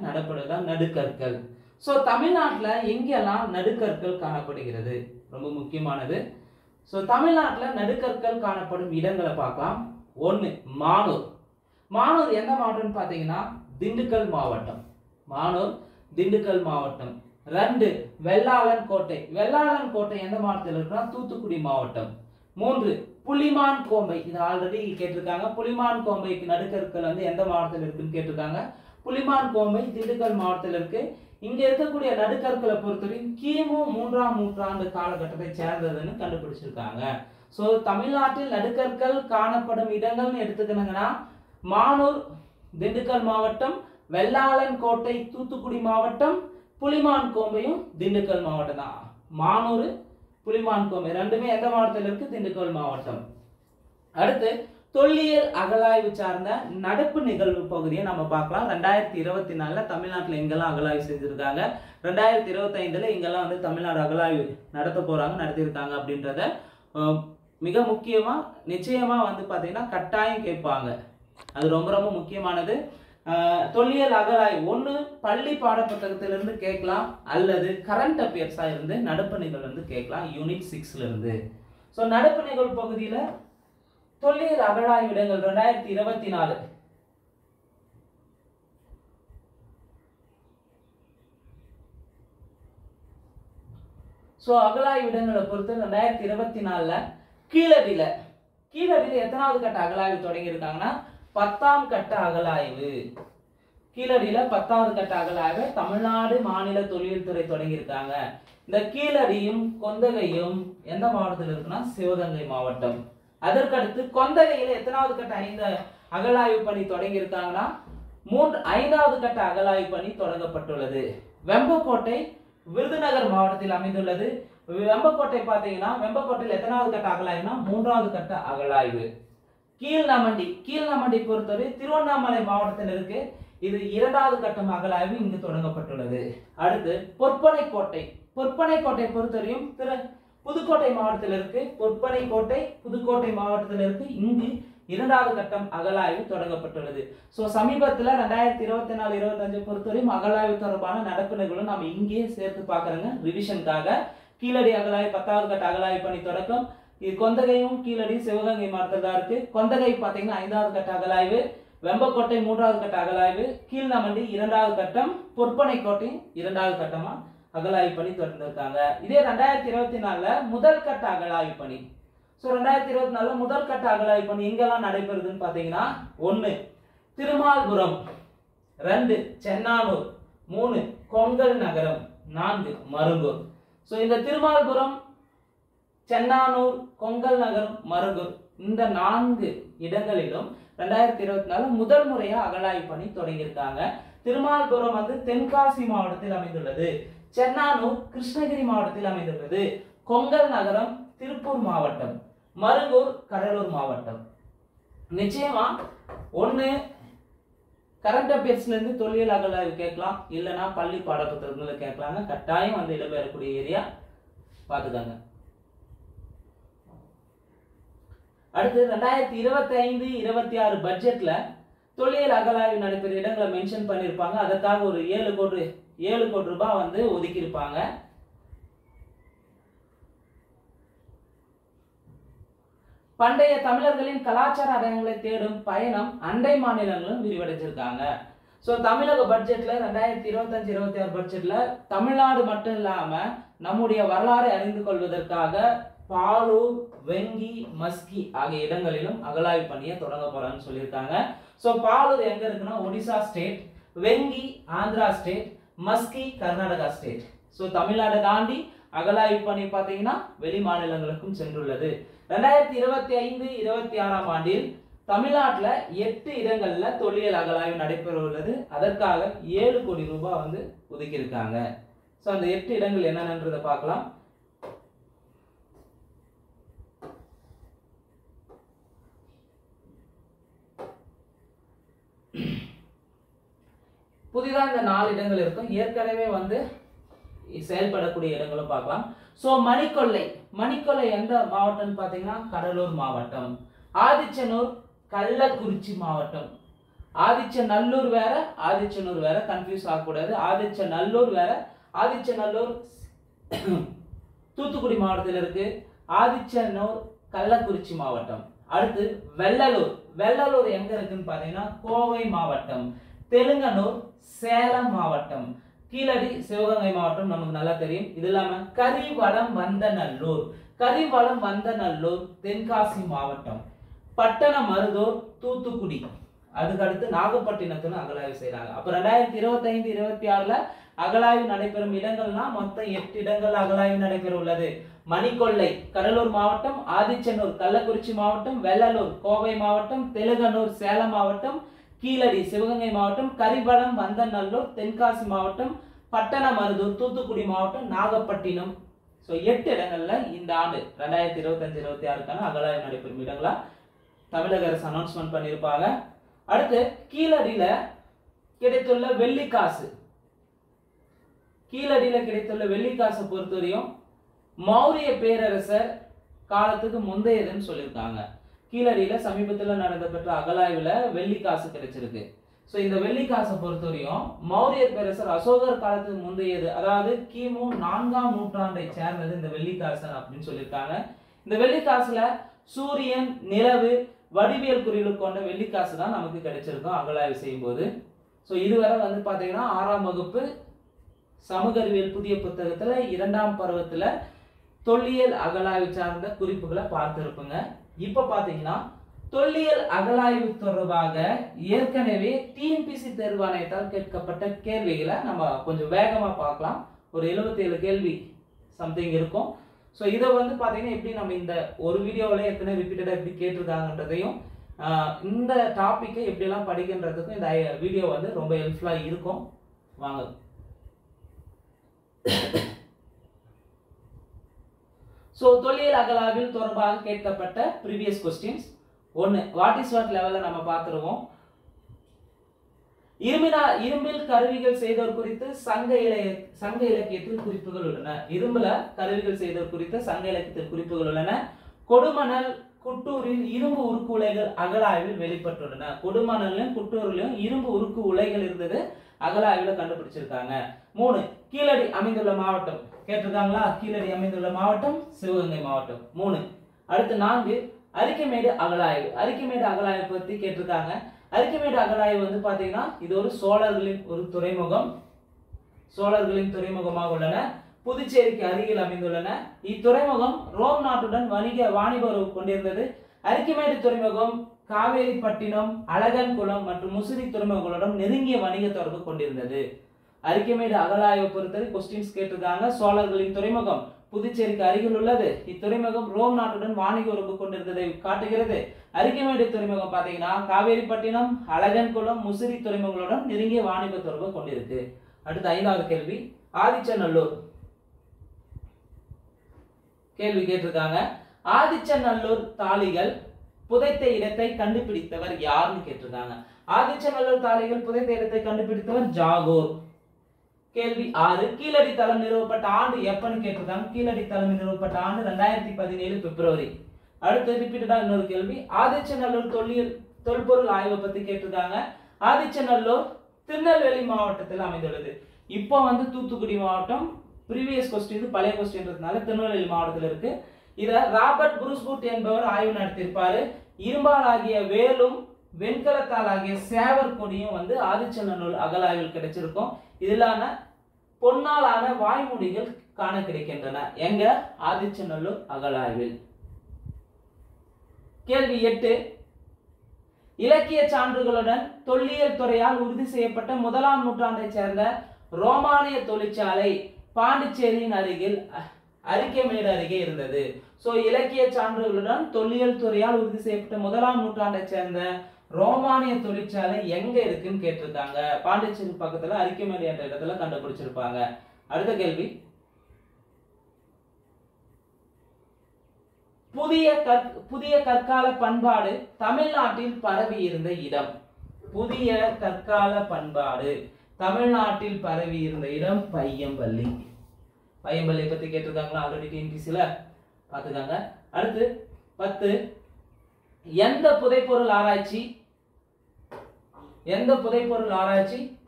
நடப்படுவதுதான் நடுக்கற்கள். ஸோ தமிழ்நாட்டில் எங்கெல்லாம் நடுக்கற்கள் காணப்படுகிறது ரொம்ப முக்கியமானது. ஸோ தமிழ்நாட்டில் நடுக்கற்கள் காணப்படும் இடங்களை பார்க்கலாம். 1 மானூர். மானூர் எந்த மாவட்டம்னு பார்த்தீங்கன்னா திண்டுக்கல் மாவட்டம். மானூர் திண்டுக்கல் மாவட்டம். 2 வெள்ளாளன் கோட்டை. வெள்ளாளன் கோட்டை எந்த மாவட்டத்தில் இருக்குன்னா தூத்துக்குடி மாவட்டம். 3 புலிமான் கோம்பை. இது ஆல்ரெடி கேட்டிருக்காங்க. புலிமான் கோம்பைக்கு நடுக்கற்கள் வந்து எந்த மாவட்டத்தில் இருக்குன்னு கேட்டிருக்காங்க. புலிமான் கோம்பை திண்டுக்கல் மாவட்டத்தில் இருக்கு. இங்க இருக்கக்கூடிய நடுக்கற்களை பொறுத்தவரைக்கும் கிமு 3ஆம் நூற்றாண்டு காலகட்டத்தை சேர்ந்ததுன்னு கண்டுபிடிச்சிருக்காங்க. ஸோ தமிழ்நாட்டில் நடுக்கற்கள் காணப்படும் இடங்கள்னு எடுத்துக்கணுங்கன்னா மானூர் திண்டுக்கல் மாவட்டம், வெள்ளாளன் கோட்டை தூத்துக்குடி மாவட்டம், புலிமான் கோம்பையும் திண்டுக்கல் மாவட்டம் தான். மானூர் புலிமான் கோம்பை ரெண்டுமே எந்த மாவட்டத்தில் இருக்கு? திண்டுக்கல் மாவட்டம். அடுத்து தொல்லியல் அகழாய்வு சார்ந்த நடப்பு நிகழ்வு பகுதியை நம்ம பார்க்கலாம். 2024 தமிழ்நாட்டில் எங்கெல்லாம் அகழாய்வு செஞ்சிருக்காங்க, 2025 எங்கெல்லாம் வந்து தமிழ்நாடு அகழாய்வு நடத்தியிருக்காங்க அப்படின்றத மிக முக்கியமா நிச்சயமா வந்து பார்த்தீங்கன்னா கட்டாயம் கேட்பாங்க. அது ரொம்ப ரொம்ப முக்கியமானது. தொல்லியல் அகழாய்வு ஒன்று பள்ளி பாடப்புத்தகத்திலிருந்து கேட்கலாம், அல்லது கரண்ட் அஃபேர்ஸா இருந்து நடப்பு நிகழ்வு வந்து கேட்கலாம் யூனிட் 6ல இருந்து. ஸோ நடப்பு நிகழ்வு பகுதியில் தொல்லியல் அகழாய்வு இடங்கள் 2024 ஸோ அகழாய்வு இடங்களை பொறுத்து 2024 கீழடியில் எத்தனாவது கட்ட அகழாய்வு தொடங்கி இருக்காங்கன்னா 10ஆம் கட்ட அகழாய்வு. கீழடியில 10வது கட்ட அகழாய்வு தமிழ்நாடு மாநில தொல்லியல் துறை தொடங்கி இருக்காங்க. இந்த கீழடியும் கொந்தகையும் எந்த மாவட்டத்தில் இருக்குன்னா சிவகங்கை மாவட்டம். அதற்கடுத்து கொந்தகையில எத்தனாவது கட்ட அகழாய்வு பணி தொடங்கி இருக்காங்கன்னா 5வது கட்ட அகழாய்வு பணி தொடங்கப்பட்டுள்ளது. வெம்பக்கோட்டை விருதுநகர் மாவட்டத்தில் அமைந்துள்ளது. வெம்பக்கோட்டை பார்த்தீங்கன்னா வெம்பக்கோட்டையில் எத்தனாவது கட்ட அகழாய்வுனா 3வது கட்ட அகழாய்வு. கீழ்நமண்டி பொறுத்தவரை திருவண்ணாமலை மாவட்டத்தில் இருக்கு. இது 2வது கட்டம் அகழாய்வு இங்கு தொடங்கப்பட்டுள்ளது. அடுத்து பொற்பனைக்கோட்டை பொறுத்தவரையும் புதுக்கோட்டை மாவட்டத்தில் இருக்கு. பொற்பனைக்கோட்டை புதுக்கோட்டை மாவட்டத்தில் இருக்கு. இங்கு 2வது கட்டம் அகழாய்வு தொடங்கப்பட்டுள்ளது. ஸோ சமீபத்தில் 2024-25 பொறுத்தவரையும் அகழாய்வு தொடர்பான நடப்பு நிகழ்வு நம்ம இங்கேயே சேர்த்து பார்க்கறோங்க ரிவிஷனுக்காக. கீழடி அகழாய்வு 10வது கட்ட அகழாய்வு பணி தொடக்கம். இது கொந்தகையும் கீழடி சிவகங்கை மாவட்டத்தில் தான் இருக்கு. கொந்தகை பார்த்தீங்கன்னா 5வது கட்ட அகழாய்வு, வெம்பக்கோட்டை 3வது கட்ட அகழாய்வு, கீழ்நமண்டி 2வது கட்டம், பொற்பனைக்கோட்டை 2வது கட்டமா அகழாய்வு பணி தொடர்ந்திருக்காங்க. இதே 2024 முதல் கட்ட அகழாய்வு பணி. ஸோ 2024 முதல் கட்ட அகழாய்வு பணி எங்கெல்லாம் நடைபெறுதுன்னு பார்த்தீங்கன்னா 1 திருமால்புரம், 2 சென்னானூர், 3 கொங்கல் நகரம், 4 மருங்கூர். ஸோ இந்த திருமால்புரம், சென்னானூர், கொங்கல் நகரம், மருங்கூர் இந்த 4 இடங்களிலும் 2024 முதல் முறையா அகழாய்வு பணி தொடங்கியிருக்காங்க. திருமால்புரம் வந்து தென்காசி மாவட்டத்தில் அமைந்துள்ளது. சென்னானூர் கிருஷ்ணகிரி மாவட்டத்தில் அமைந்துள்ளது. கொங்கல் நகரம் திருப்பூர் மாவட்டம். மருங்கூர் கடலூர் மாவட்டம். நிச்சயமா ஒன்று கரண்ட் அஃபேர்ஸ்ல இருந்து தொல்லியல் அகழாய்வு கேட்கலாம், இல்லைன்னா பள்ளி பாடப்புத்தகங்களை கேட்கலாங்க. கட்டாயம் வந்து இடம்பெறக்கூடிய ஏரியா பார்த்துக்காங்க. அடுத்து 2025-26 பட்ஜெட்ல தொல்லியல் அகழாய்வு நடைபெற இடங்களை மென்ஷன் பண்ணியிருப்பாங்க. அதற்காக ஒரு 7 கோடி ரூபாய் வந்து ஒதுக்கி இருப்பாங்க. பண்டைய தமிழர்களின் கலாச்சார அடையாளங்களை தேடும் பயணம் அண்டை மாநிலங்களும் விரிவடைஞ்சிருக்காங்க. ஸோ தமிழக பட்ஜெட்ல 2025-26 பட்ஜெட்ல தமிழ்நாடு மட்டும் இல்லாம நம்முடைய வரலாறை அறிந்து கொள்வதற்காக பாலூர், வெங்கி, மஸ்கி ஆகிய இடங்களிலும் அகழாய்வு பணியை தொடங்க போறான்னு சொல்லியிருக்காங்க. ஸோ பாலூர் எங்க இருக்குன்னா Odisha state, Vengi Andhra state, Maski Karnataka state. So Tamil Nadu தாண்டி அகழாய்வு பணி பார்த்தீங்கன்னா வெளி மாநிலங்களுக்கும் சென்றுள்ளது. 2025-26 ஆண்டில் தமிழ்நாட்டில் 8 இடங்கள்ல தொல்லியல் அகழாய்வு நடைபெற உள்ளது. அதற்காக 7 கோடி ரூபாய் வந்து ஒதுக்கி இருக்காங்க. ஸோ அந்த 8 இடங்கள் என்னென்னன்றதை பார்க்கலாம். புதிதாக இந்த 4 இடங்கள் இருக்கும். ஏற்கனவே வந்து செயல்படக்கூடிய இடங்களும் பார்க்கலாம். ஸோ மணிக்கொல்லை எந்த மாவட்டம்னு பார்த்தீங்கன்னா கடலூர் மாவட்டம். ஆதிச்சனூர் கள்ளக்குறிச்சி மாவட்டம். ஆதிச்சநல்லூர் வேற, ஆதிச்சனூர் வேற, கன்ஃபியூஸ் ஆகக்கூடாது. ஆதிச்சநல்லூர் வேற, ஆதிச்சநல்லூர் தூத்துக்குடி மாவட்டத்தில் இருக்கு. ஆதிச்சனூர் கள்ளக்குறிச்சி மாவட்டம். அடுத்து வெள்ளலூர் எங்க இருக்குன்னு பார்த்தீங்கன்னா கோவை மாவட்டம். தெலுங்கனூர் சேலம் மாவட்டம். கீழடி சிவகங்கை மாவட்டம் நமக்கு நல்லா தெரியும். இது இல்லாம கரிவலம் வந்தநல்லூர் தென்காசி மாவட்டம். பட்டணமருதூர் தூத்துக்குடி. அதுக்கடுத்து நாகப்பட்டினத்துல அகழாய்வு செய்யறாங்க. அப்ப 2025-26 அகழாய்வு நடைபெறும் இடங்கள்னா மொத்தம் 8 இடங்கள் அகழாய்வு நடைபெற உள்ளது. மணிக்கொல்லை கடலூர் மாவட்டம், ஆதிச்சனூர் கள்ளக்குறிச்சி மாவட்டம், வெள்ளலூர் கோவை மாவட்டம், தெலுங்கனூர் சேலம் மாவட்டம், கீழடி சிவகங்கை மாவட்டம், கரிவலம் வந்தநல்லூர் தென்காசி மாவட்டம், பட்டணமருதூர் தூத்துக்குடி மாவட்டம், நாகப்பட்டினம். ஸோ 8 இடங்கள்ல இந்த ஆண்டு 2025-26 அகழாய்வு நடைபெறும் இடங்களா தமிழக அரசு அனௌன்ஸ்மெண்ட் பண்ணியிருப்பாங்க. அடுத்து கீழடியில கிடைத்துள்ள வெள்ளிக்காசு பொறுத்தவரையும் மௌரிய பேரரசர் காலத்துக்கு முந்தையதுன்னு சொல்லியிருக்காங்க. கீழடியில சமீபத்தில் நடந்தப்பட்ட அகழாய்வுல வெள்ளிக்காசு கிடைச்சிருக்கு. ஸோ இந்த வெள்ளிக்காசை பொறுத்தவரையும் மௌரிய பேரரசர் அசோகர் காலத்துக்கு முந்தையது, அதாவது கிமு 4ஆம் நூற்றாண்டை சேர்ந்தது இந்த வெள்ளிக்காசு அப்படின்னு சொல்லியிருக்காங்க. இந்த வெள்ளிக்காசுல சூரியன், நிலவு, வடிவியல் குறியீடு கொண்ட வெள்ளிக்காசு தான் நமக்கு கிடைச்சிருக்கும் அகழாய்வு செய்யும் போது. ஸோ இதுவரை வந்து பார்த்தீங்கன்னா 6ஆம் வகுப்பு சமூக அறிவியல் புதிய புத்தகத்துல 2ஆம் பருவத்துல தொல்லியல் அகழாய்வு சார்ந்த குறிப்புகளை பார்த்திருப்பீங்க. இப்ப பாத்தீங்கன்னா தொல்லியல் அகழாய்வு தொடர்பாக ஏற்கனவே டிஎன்பிஎஸ்சி தேர்வாணையத்தால் கேட்கப்பட்ட கேள்விகளை நம்ம கொஞ்சம் வேகமா பார்க்கலாம். ஒரு 77 கேள்வி சம்திங் இருக்கும். ஸோ இதை வந்து பாத்தீங்கன்னா எப்படி நம்ம இந்த ஒரு வீடியோவில் ஏற்கனவே ரிப்பீட்டடா எப்படி கேட்டிருக்காங்கன்றதையும் இந்த டாபிக்கை எப்படியெல்லாம் படிக்கின்றதுக்கும் இந்த வீடியோ வந்து ரொம்ப ஹெல்ப்ஃபுல்லா இருக்கும். வாங்க. ஸோ தொல்லியல் அகழாய்வில் தொடர்பாக கேட்கப்பட்ட previous questions. 1 what is what லெவல்ல நம்ம பார்த்துருவோம். இரும்பில் கருவிகள் செய்தோர் குறித்து சங்க இலக்கியத்தில் குறிப்புகள் உள்ளன. இரும்புல கருவிகள் செய்தோர் குறித்து சங்க இலக்கியத்தில் குறிப்புகள் உள்ளன. கொடுமணல் குட்டூரில் இரும்பு உருக்கு உலைகள் அகழாய்வில் வெளிப்பட்டுள்ளன. கொடுமணலும் குட்டூரிலும் இரும்பு உருக்கு உலைகள் இருந்தது, அகழாய்வில் கண்டுபிடிச்சிருக்காங்க. 3 கீழடி அமைந்துள்ள மாவட்டம் கேட்டிருக்காங்களா? கீழடி அமைந்துள்ள மாவட்டம் சிவகங்கை மாவட்டம். 3. அடுத்து 4 அரிக்கமேடு அகழாய்வு பத்தி கேட்டிருக்காங்க. அரிக்கமேடு அகழாய்வு வந்து பாத்தீங்கன்னா இது ஒரு சோழர்களின் துறைமுகமாக உள்ளன. புதுச்சேரிக்கு அருகில் அமைந்துள்ளன. இத்துறைமுகம் ரோம் நாட்டுடன் வாணிப உறவு கொண்டிருந்தது. அரிக்கமேடு துறைமுகம் காவேரிப்பட்டினம், அழகன்குளம் மற்றும் முசிறி துறைமுகங்களுடன் நெருங்கிய வணிக தொடர்பு கொண்டிருந்தது. அரிக்கமேடு அகழாய்வை பொறுத்தவரை கொஸ்டின்ஸ் கேட்டிருக்காங்க. சோழர்களின் துறைமுகம் புதுச்சேரிக்கு அருகில் உள்ளது. இத்துறைமுகம் ரோம் நாட்டுடன் வாணிக உறவு கொண்டிருந்ததை காட்டுகிறது. அரிக்கமேடு துறைமுகம் பாத்தீங்கன்னா காவேரிப்பட்டினம், அழகன்குளம், முசிறி துறைமுகங்களுடன் நெருங்கிய வாணிப தொடர்பு கொண்டிருக்கு. அடுத்து 5வது கேள்வி, ஆதிச்சநல்லூர் கேள்வி கேட்டிருக்காங்க. ஆதிச்சநல்லூர் தாளிகள் புதைத்த இடத்தை கண்டுபிடித்தவர் யாருன்னு கேட்டிருக்காங்க. ஆதிச்சநல்லூர் தாளிகள் புதைத்த இடத்தை கண்டுபிடித்தவர் ஜாகூர். கேள்வி 6, கீழடி தளம் நிறுவப்பட்ட ஆண்டு எப்பன்னு கேட்டிருக்காங்க. கீழடி தளம் நிறுவப்பட்ட ஆண்டு 2017 பிப்ரவரி. அடுத்து ரிப்பீட்டடா இன்னொரு கேள்வி, ஆதிச்சநல்லூர் தொல்பொருள் ஆய்வை பத்தி கேட்டிருக்காங்க. ஆதிச்சநல்லூர் திருநெல்வேலி மாவட்டத்தில் அமைந்துள்ளது. இப்போ தூத்துக்குடி மாவட்டம், ப்ரீவியஸ் கொஸ்டின் பழைய கொஸ்டின்றதுனால திருநெல்வேலி மாவட்டத்தில் இருக்கு. இத ராபர்ட் புரூஸ்வுட் என்பவர் ஆய்வு நடத்தியிருப்பாரு. இரும்பால் ஆகிய வேலும் வெண்கலத்தால் ஆகிய சேவர் கொடியும் ஆதிச்சநல்லூர் அகழாய்வில் கிடைச்சிருக்கும். இதிலான பொன்னாலான வாய்மொழிகள் காண கிடைக்கின்றன. எங்க? ஆதிச்சநல்லூர் அகழாய்வில். கேள்வி 8, இலக்கிய சான்றுகளுடன் தொல்லியல் துறையால் உறுதி செய்யப்பட்ட 1ஆம் நூற்றாண்டை சேர்ந்த ரோமானிய தொழிற்சாலை பாண்டிச்சேரியின் அருகில் அரிக்கமேடு அருகே இருந்தது. சோ இலக்கிய சான்றுகளுடன் தொல்லியல் துறையால் உறுதி செய்யப்பட்ட 1ஆம் நூற்றாண்டை சேர்ந்த ரோமானிய தொழிற்சாலை எங்க இருக்குன்னு கேட்டிருக்காங்க. பாண்டிச்சேரி பக்கத்துல அரிக்கமேடு என்ற இடத்துல கண்டுபிடிச்சிருப்பாங்க. அடுத்த கேள்வி, புதிய கற்கால பண்பாடு தமிழ்நாட்டில் பரவி இருந்த இடம். புதிய கற்கால பண்பாடு தமிழ்நாட்டில் பரவி இருந்த இடம் பையம்பள்ளி. பையம்பள்ளியை பத்தி கேட்டிருக்காங்களா? ஆல்ரெடி டிஎன்பிசில பாத்துக்காங்க. அடுத்து 10, எந்த புதைப்பொருள் ஆராய்ச்சி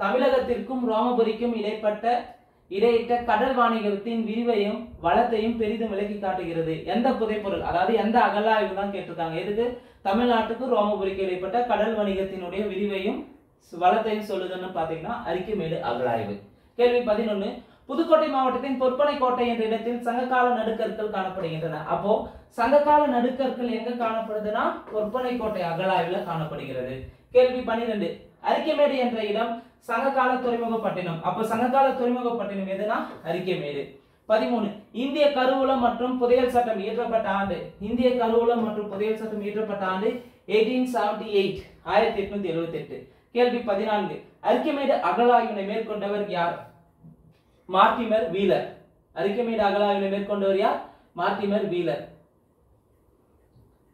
தமிழகத்திற்கும் ரோமபுரிக்கும் இடையிட்ட கடல் வாணிகத்தின் விரிவையும் வளத்தையும் பெரிதும் விளக்கி காட்டுகிறது. எந்த புதைப்பொருள், அதாவது எந்த அகழாய்வு தான் கேட்டிருக்காங்க. எதுக்கு? தமிழ்நாட்டுக்கும் ரோமபுரிக்கு இடைப்பட்ட கடல் வணிகத்தினுடைய விரிவையும் வளத்தையும் சொல்லுதுன்னு பாத்தீங்கன்னா அரிக்கமேடு அகழாய்வு. கேள்வி 11, புதுக்கோட்டை மாவட்டத்தின் பொற்பனை கோட்டை என்ற இடத்தில் சங்ககால நடுக்கற்கள் காணப்படுகின்றன. அப்போ சங்ககால நடுக்கற்கள் எங்க காணப்படுதுன்னா பொற்பனை கோட்டை அகழாய்வுல காணப்படுகிறது. கேள்வி 12, அரிக்கமேடு என்ற இடம் சங்ககால துறைமுகப்பட்டினம். அப்ப சங்ககால துறைமுகப்பட்டினம் எதுனா அரிக்கமேடு. 13, இந்திய கருவூலம் மற்றும் புதையல் சட்டம் இயற்றப்பட்ட ஆண்டு. இந்திய கருவூலம் மற்றும் புதையல் சட்டம் இயற்றப்பட்ட ஆண்டு 1878, 1878. கேள்வி 14, அரிக்கமேடு அகழாய்வினை மேற்கொண்டவர் யார்? Mortimer Wheeler. அரிக்கமேடு அகழாய்வினை மேற்கொண்டவர் யார்? Mortimer Wheeler.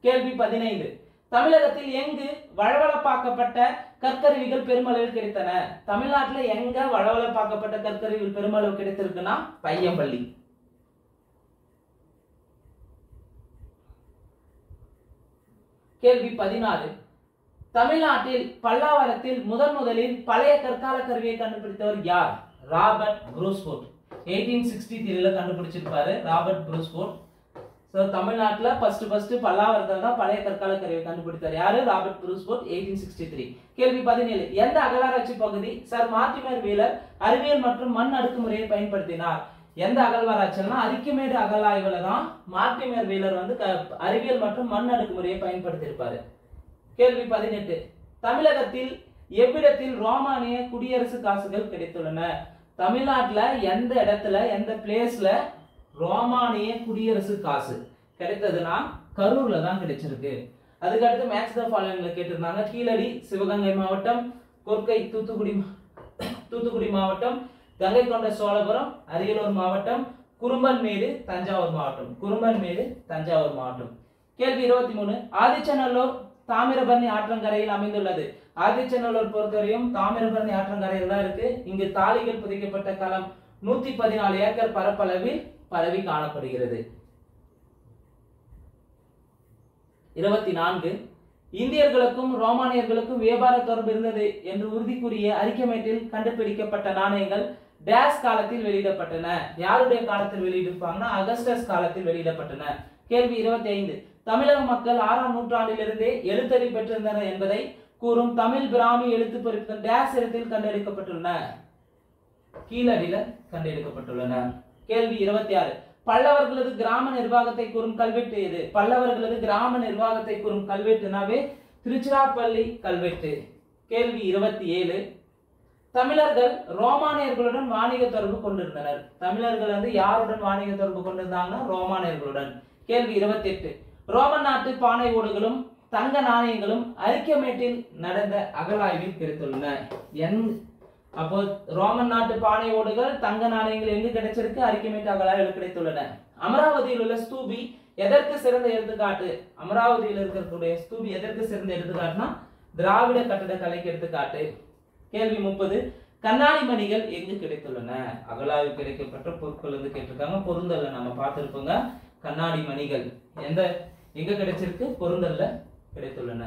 கேள்வி 15, தமிழகத்தில் எங்கு வளவளப்பாக்கப்பட்ட கற்கருவிகள் பெருமளவில் கிடைத்தன? தமிழ்நாட்டில் எங்க வளவளப்பாக்கப்பட்ட கற்கருவிகள் பெருமளவு கிடைத்திருக்குன்னா பையம்பள்ளி. கேள்வி 16, தமிழ்நாட்டில் பல்லாவரத்தில் முதலில் பழைய கற்கால கருவியை கண்டுபிடித்தவர் யார்? ராபர்ட் புரூஸ்வுட். 1863ல கண்டுபிடிச்சிருப்பாரு ராபர்ட் புரூஸ்வுட். சோ தமிழ்நாட்டுல ஃபர்ஸ்ட் பல்லாவரத்தில் தான் பழைய கற்கால கருவியை கண்டுபிடித்தார். யாரு? ராபர்ட் புரூஸ்வுட், 1863. கேள்வி 17, எந்த அகழ்வாராய்ச்சி பகுதி சர் மார்டிமர் வீலர் அறிவியல் மற்றும் மண் அடுக்குமுறையை பயன்படுத்தினார்? எந்த அகழ்வாராய்ச்சினா அரிக்கமேடு அகழாய்வுல தான் மார்டிமர் வீலர் அறிவியல் மற்றும் மண் அடுக்குமுறையை பயன்படுத்தியிருப்பாரு. கேள்வி 18, தமிழகத்தில் எவ்விடத்தில் ரோமானிய குடியரசு காசுகள் கிடைத்துள்ளன? தமிழ்நாட்டுல எந்த இடத்துல எந்த பிளேஸ்ல ரோமானிய குடியரசு காசு கிடைத்ததுன்னா கரூர்ல தான் கிடைச்சிருக்கு. அதுக்கு அடுத்து மேட்ச் த ஃபாலோயிங்ல கேட்டிருந்தாங்க. கீழடி சிவகங்கை மாவட்டம், கொர்க்கை தூத்துக்குடி மாவட்டம், கங்கை கொண்ட சோழபுரம் அரியலூர் மாவட்டம், குறும்பன்மேடு தஞ்சாவூர் மாவட்டம். கேள்வி 23, ஆதிச்சநல்லூர் தாமிரபரணி ஆற்றங்கரையில் அமைந்துள்ளது. ஆதிச்சநல்லூர் பொறுத்தவரையும் தாமிரபரணி ஆற்றங்கரையில் தான் இருக்கு. இங்கு தாளிகள் புதைக்கப்பட்ட களம் 114 ஏக்கர் பரப்பளவில் பரவி காணப்படுகிறது. 24, இந்தியர்களுக்கும் ரோமானியர்களுக்கும் வியாபார தொடர்பு இருந்தது என்று உறுதி கூறிய அரிக்கமேட்டில் கண்டுபிடிக்கப்பட்ட நாணயங்கள் டேஸ் காலத்தில் வெளியிடப்பட்டன? யாருடைய காலத்தில் வெளியிட்டிருப்பாங்கன்னா அகஸ்டஸ் காலத்தில் வெளியிடப்பட்டன. கேள்வி 25, தமிழக மக்கள் 6ஆம் நூற்றாண்டிலிருந்தே எழுத்தறிவு பெற்றிருந்தனர் என்பதை கூறும் தமிழ் பிராமி எழுத்து பொருட்கள் டேஸ் இடத்தில் கண்டெடுக்கப்பட்டுள்ளன? கீழடியில கண்டெடுக்கப்பட்டுள்ளன. கேள்வி 26, பல்லவர்களது கிராம நிர்வாகத்தை கூறும் கல்வெட்டு எது? பல்லவர்களது கிராம நிர்வாகத்தை கூறும் கல்வெட்டுனாவே திருச்சிராப்பள்ளி கல்வெட்டு. கேள்வி 27, தமிழர்கள் ரோமானியர்களுடன் வாணிக தொடர்பு கொண்டிருந்தனர். தமிழர்கள் வந்து யாருடன் வாணிக தொடர்பு கொண்டிருந்தாங்கன்னா ரோமானியர்களுடன். கேள்வி 28. ரோமன் நாட்டு பானை ஓடுகளும் தங்க நாணயங்களும் அரிக்கமேட்டில் நடந்த அகழாய்வில் கிடைத்துள்ளன. அப்போ ரோமன் நாட்டு பானை ஓடுகள் தங்க நாணயங்கள் எங்கு கிடைச்சிருக்கு? அரிக்கமேட் அகழாய்வில் கிடைத்துள்ளன. அமராவதியில் உள்ள ஸ்தூபி எதற்கு சிறந்த எடுத்துக்காட்டு? அமராவதியில் இருக்கக்கூடிய ஸ்தூபி எதற்கு சிறந்த எடுத்துக்காட்டுனா திராவிட கட்டடக்கலைக்கு எடுத்துக்காட்டு. கேள்வி 30. கண்ணாடி மணிகள் எங்கு கிடைத்துள்ளன? அகழாய்வில் கிடைக்கப்பட்ட பொருட்கள் வந்து கேட்டிருக்காங்க. பொருந்தல்ல நம்ம பார்த்திருப்போங்க. கண்ணாடி மணிகள் எங்க கிடைச்சிருக்கு? பொருந்தல்ல கிடைத்துள்ளன.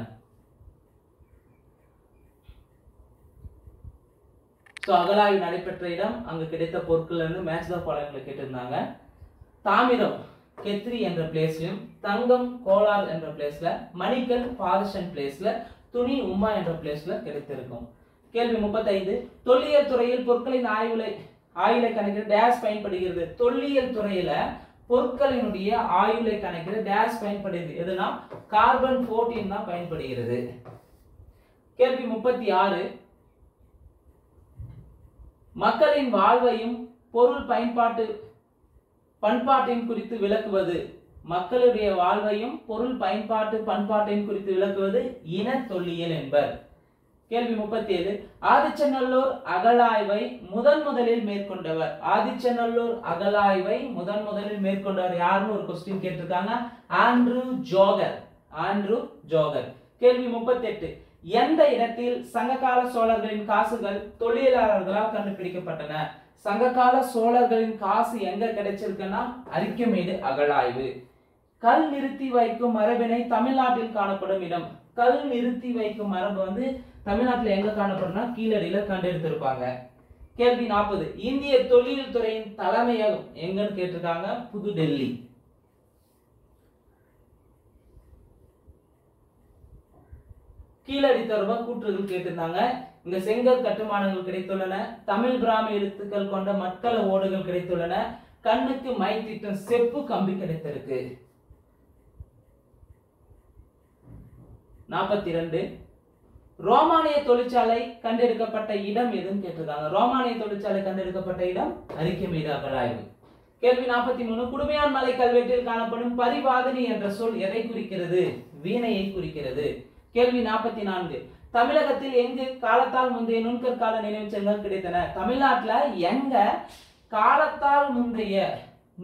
அகழாய்வு நடைபெற்ற இடம், அங்கு கிடைத்த பொருட்கள் இருந்து மேட்ச் த ஃபாலோயிங்ல கேட்டிருந்தாங்க. தாமிரம் கெத்ரி என்ற பிளேஸ்லயும், தங்கம் கோலார் என்ற பிளேஸ்ல, மணிக்கல் பாரிஷன் பிளேஸ்ல, துணி உமா என்ற பிளேஸ்ல கிடைத்திருக்கும். கேள்வி 35. தொல்லியல் துறையில் பொருட்களின் ஆயுளை கணக்கிட டேஷ் பயன்படுகிறது. தொல்லியல் துறையில பொருட்களினுடைய ஆயுளை கணக்கிட டேஷ் பயன்படுகிறது. எதுனா கார்பன் 14 தான் பயன்படுகிறது. கேள்வி 36. மக்களின் வாழ்வையும் பொருள் பண்பாட்டின் குறித்து விளக்குவது. மக்களுடைய வாழ்வையும் பொருள் பண்பாட்டின் குறித்து விளக்குவது இன தொல்லியல் என்பர். கேள்வி 37. ஆதிச்சநல்லூர் அகழாய்வை முதலில் மேற்கொண்டவர். ஆதிச்சநல்லூர் அகழாய்வை முதலில் மேற்கொண்டவர் யாருன்னு ஒரு கொஸ்டின் கேட்டிருக்காங்க. ஆண்ட்ரூ ஜோகர். கேள்வி 38. எந்த இடத்தில் சங்ககால சோழர்களின் காசுகள் தொழிலாளர்களால் கண்டுபிடிக்கப்பட்டன? சங்ககால சோழர்களின் காசு எங்க கிடைச்சிருக்குன்னா அரிக்கமேடு அகழாய்வு. கல் நிறுத்தி வைக்கும் மரபினை தமிழ்நாட்டில் காணப்படும் இடம். கல் நிறுத்தி வைக்கும் மரபு வந்து தமிழ்நாட்டில் எங்க காணப்படும்னா கீழடியில கண்டெடுத்திருப்பாங்க. கேள்வி 40. இந்திய தொழில் துறையின் தலைமையகம் எங்கன்னு கேட்டிருக்காங்க. புதுடெல்லி. கீழடி தொடர்பாக கூற்றுகள் கேட்டிருந்தாங்க. இங்க செங்கல் கட்டுமானங்கள் கிடைத்துள்ளன. தமிழ் பிராமி எழுத்துக்கள் கொண்ட மட்கல ஓடுகள் கிடைத்துள்ளன. கண்ணுக்கு மை தீட்டும் செப்பு கம்பி கிடைத்திருக்கு. 42. ரோமானிய தொழிற்சாலை கண்டெடுக்கப்பட்ட இடம் எதுன்னு கேட்டிருக்காங்க. ரோமானிய தொழிற்சாலை கண்டெடுக்கப்பட்ட இடம் அரிக்கமேடு அகழாய்வு. கேள்வி 43. குடுமையான் மலை கல்வெட்டில் காணப்படும் பரிவாதினி என்ற சொல் எதை குறிக்கிறது? வீணையை குறிக்கிறது. கேள்வி 44. தமிழகத்தில் எங்கு காலத்தால் முந்தைய நுண்கற்கால நினைவுச்சின்னங்கள் கிடைத்தன? தமிழ்நாட்டுல எங்க காலத்தால் முந்தைய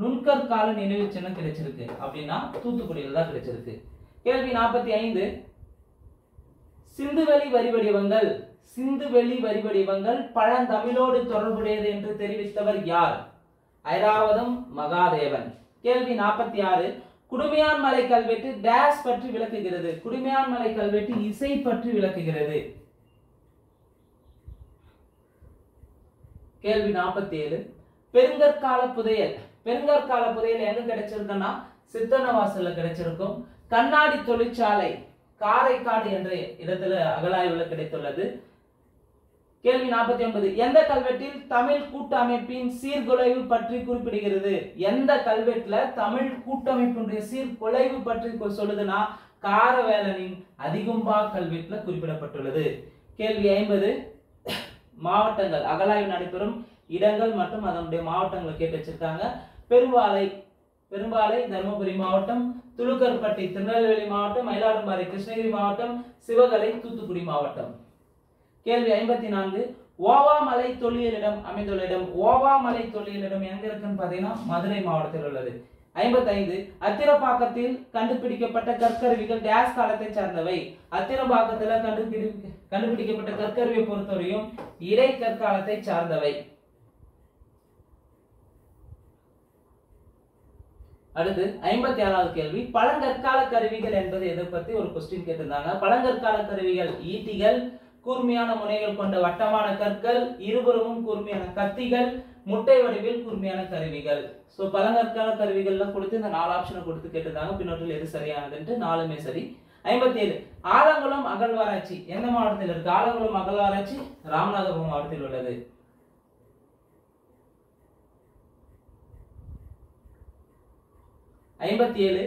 நுண்கற்கால நினைவுச்சின்னம் கிடைச்சிருக்கு அப்படின்னா தூத்துக்குடியில தான் கிடைச்சிருக்கு. கேள்வி 45. சிந்துவெளி வரிவடிவங்கள் பழந்தமிழோடு தொடர்புடையது என்று தெரிவித்தவர் யார்? ஐராவதம் மகாதேவன். கேள்வி 46. குடுமையான் மலை கல்வெட்டு டேஷ் பற்றி விளக்குகிறது. குடுமையான் மலை கல்வெட்டு இசை பற்றி விளக்குகிறது. கேள்வி 47. பெருங்கற்கால புதையல் எங்க கிடைச்சிருக்குன்னா சித்தன்னவாசல்ல கிடைச்சிருக்கும். கண்ணாடி தொழிற்சாலை காரைக்காடு என்ற இடத்துல அகழாய்வுல கிடைத்துள்ளது. கேள்வி 49. எந்த கல்வெட்டில் தமிழ் கூட்டமைப்பின் சீர்குலைவு பற்றி குறிப்பிடுகிறது? எந்த கல்வெட்டுல தமிழ் கூட்டமைப்பினுடைய சீர்குலைவு பற்றி சொல்லுதுன்னா காரவேலனின் அதிகும்பா கல்வெட்டுல குறிப்பிடப்பட்டுள்ளது. கேள்வி 50. மாவட்டங்கள் அகழாய்வு நடைபெறும் இடங்கள் மற்றும் அதனுடைய மாவட்டங்களை கேட்டு வச்சிருக்காங்க. பெரும்பாலை தருமபுரி மாவட்டம், துளுக்கர்பட்டி திருநெல்வேலி மாவட்டம், மயிலாடுதுறை கிருஷ்ணகிரி மாவட்டம், சிவகலை தூத்துக்குடி மாவட்டம். கேள்வி 54. ஓவாமலை தொல்லியலிடம் அமைந்துள்ள இடம். ஓவாமலை தொல்லியலிடம் எங்க இருக்குன்னு பாத்தீங்கன்னா மதுரை மாவட்டத்தில் உள்ளது. 55. அத்திரப்பாக்கத்தில் கண்டுபிடிக்கப்பட்ட கற்கருவிகள் டேஷ் காலத்தை சார்ந்தவை. அத்திரப்பாக்கத்துல கண்டுபிடிக்கப்பட்ட கற்கருவியை பொறுத்தவரையும் இடை கற்காலத்தை சார்ந்தவை. அடுத்து 57வது கேள்வி. பழங்கற்கால கருவிகள் என்பது எதை பத்தி ஒரு கொஸ்டின் கேட்டிருந்தாங்க. பழங்கற்கால கருவிகள் ஈட்டிகள், கூர்மையான முனைகள் கொண்ட வட்டமான கற்கள், இருபுறமும் கூர்மையான கத்திகள், முட்டை வடிவில் கூர்மையான கருவிகள். சோ பழங்கற்கால கருவிகள்ல கொடுத்து இந்த 4 ஆப்ஷனை கொடுத்து கேட்டிருந்தாங்க. பின்னொற்றில் எது சரியானதுன்ட்டு 4மே சரி. 57. ஆலங்குளம் அகழ்வாராய்ச்சி எந்த மாவட்டத்தில் இருக்கு? ஆலங்குளம் அகழ்வாராய்ச்சி ராமநாதபுரம் மாவட்டத்தில் உள்ளது. 58.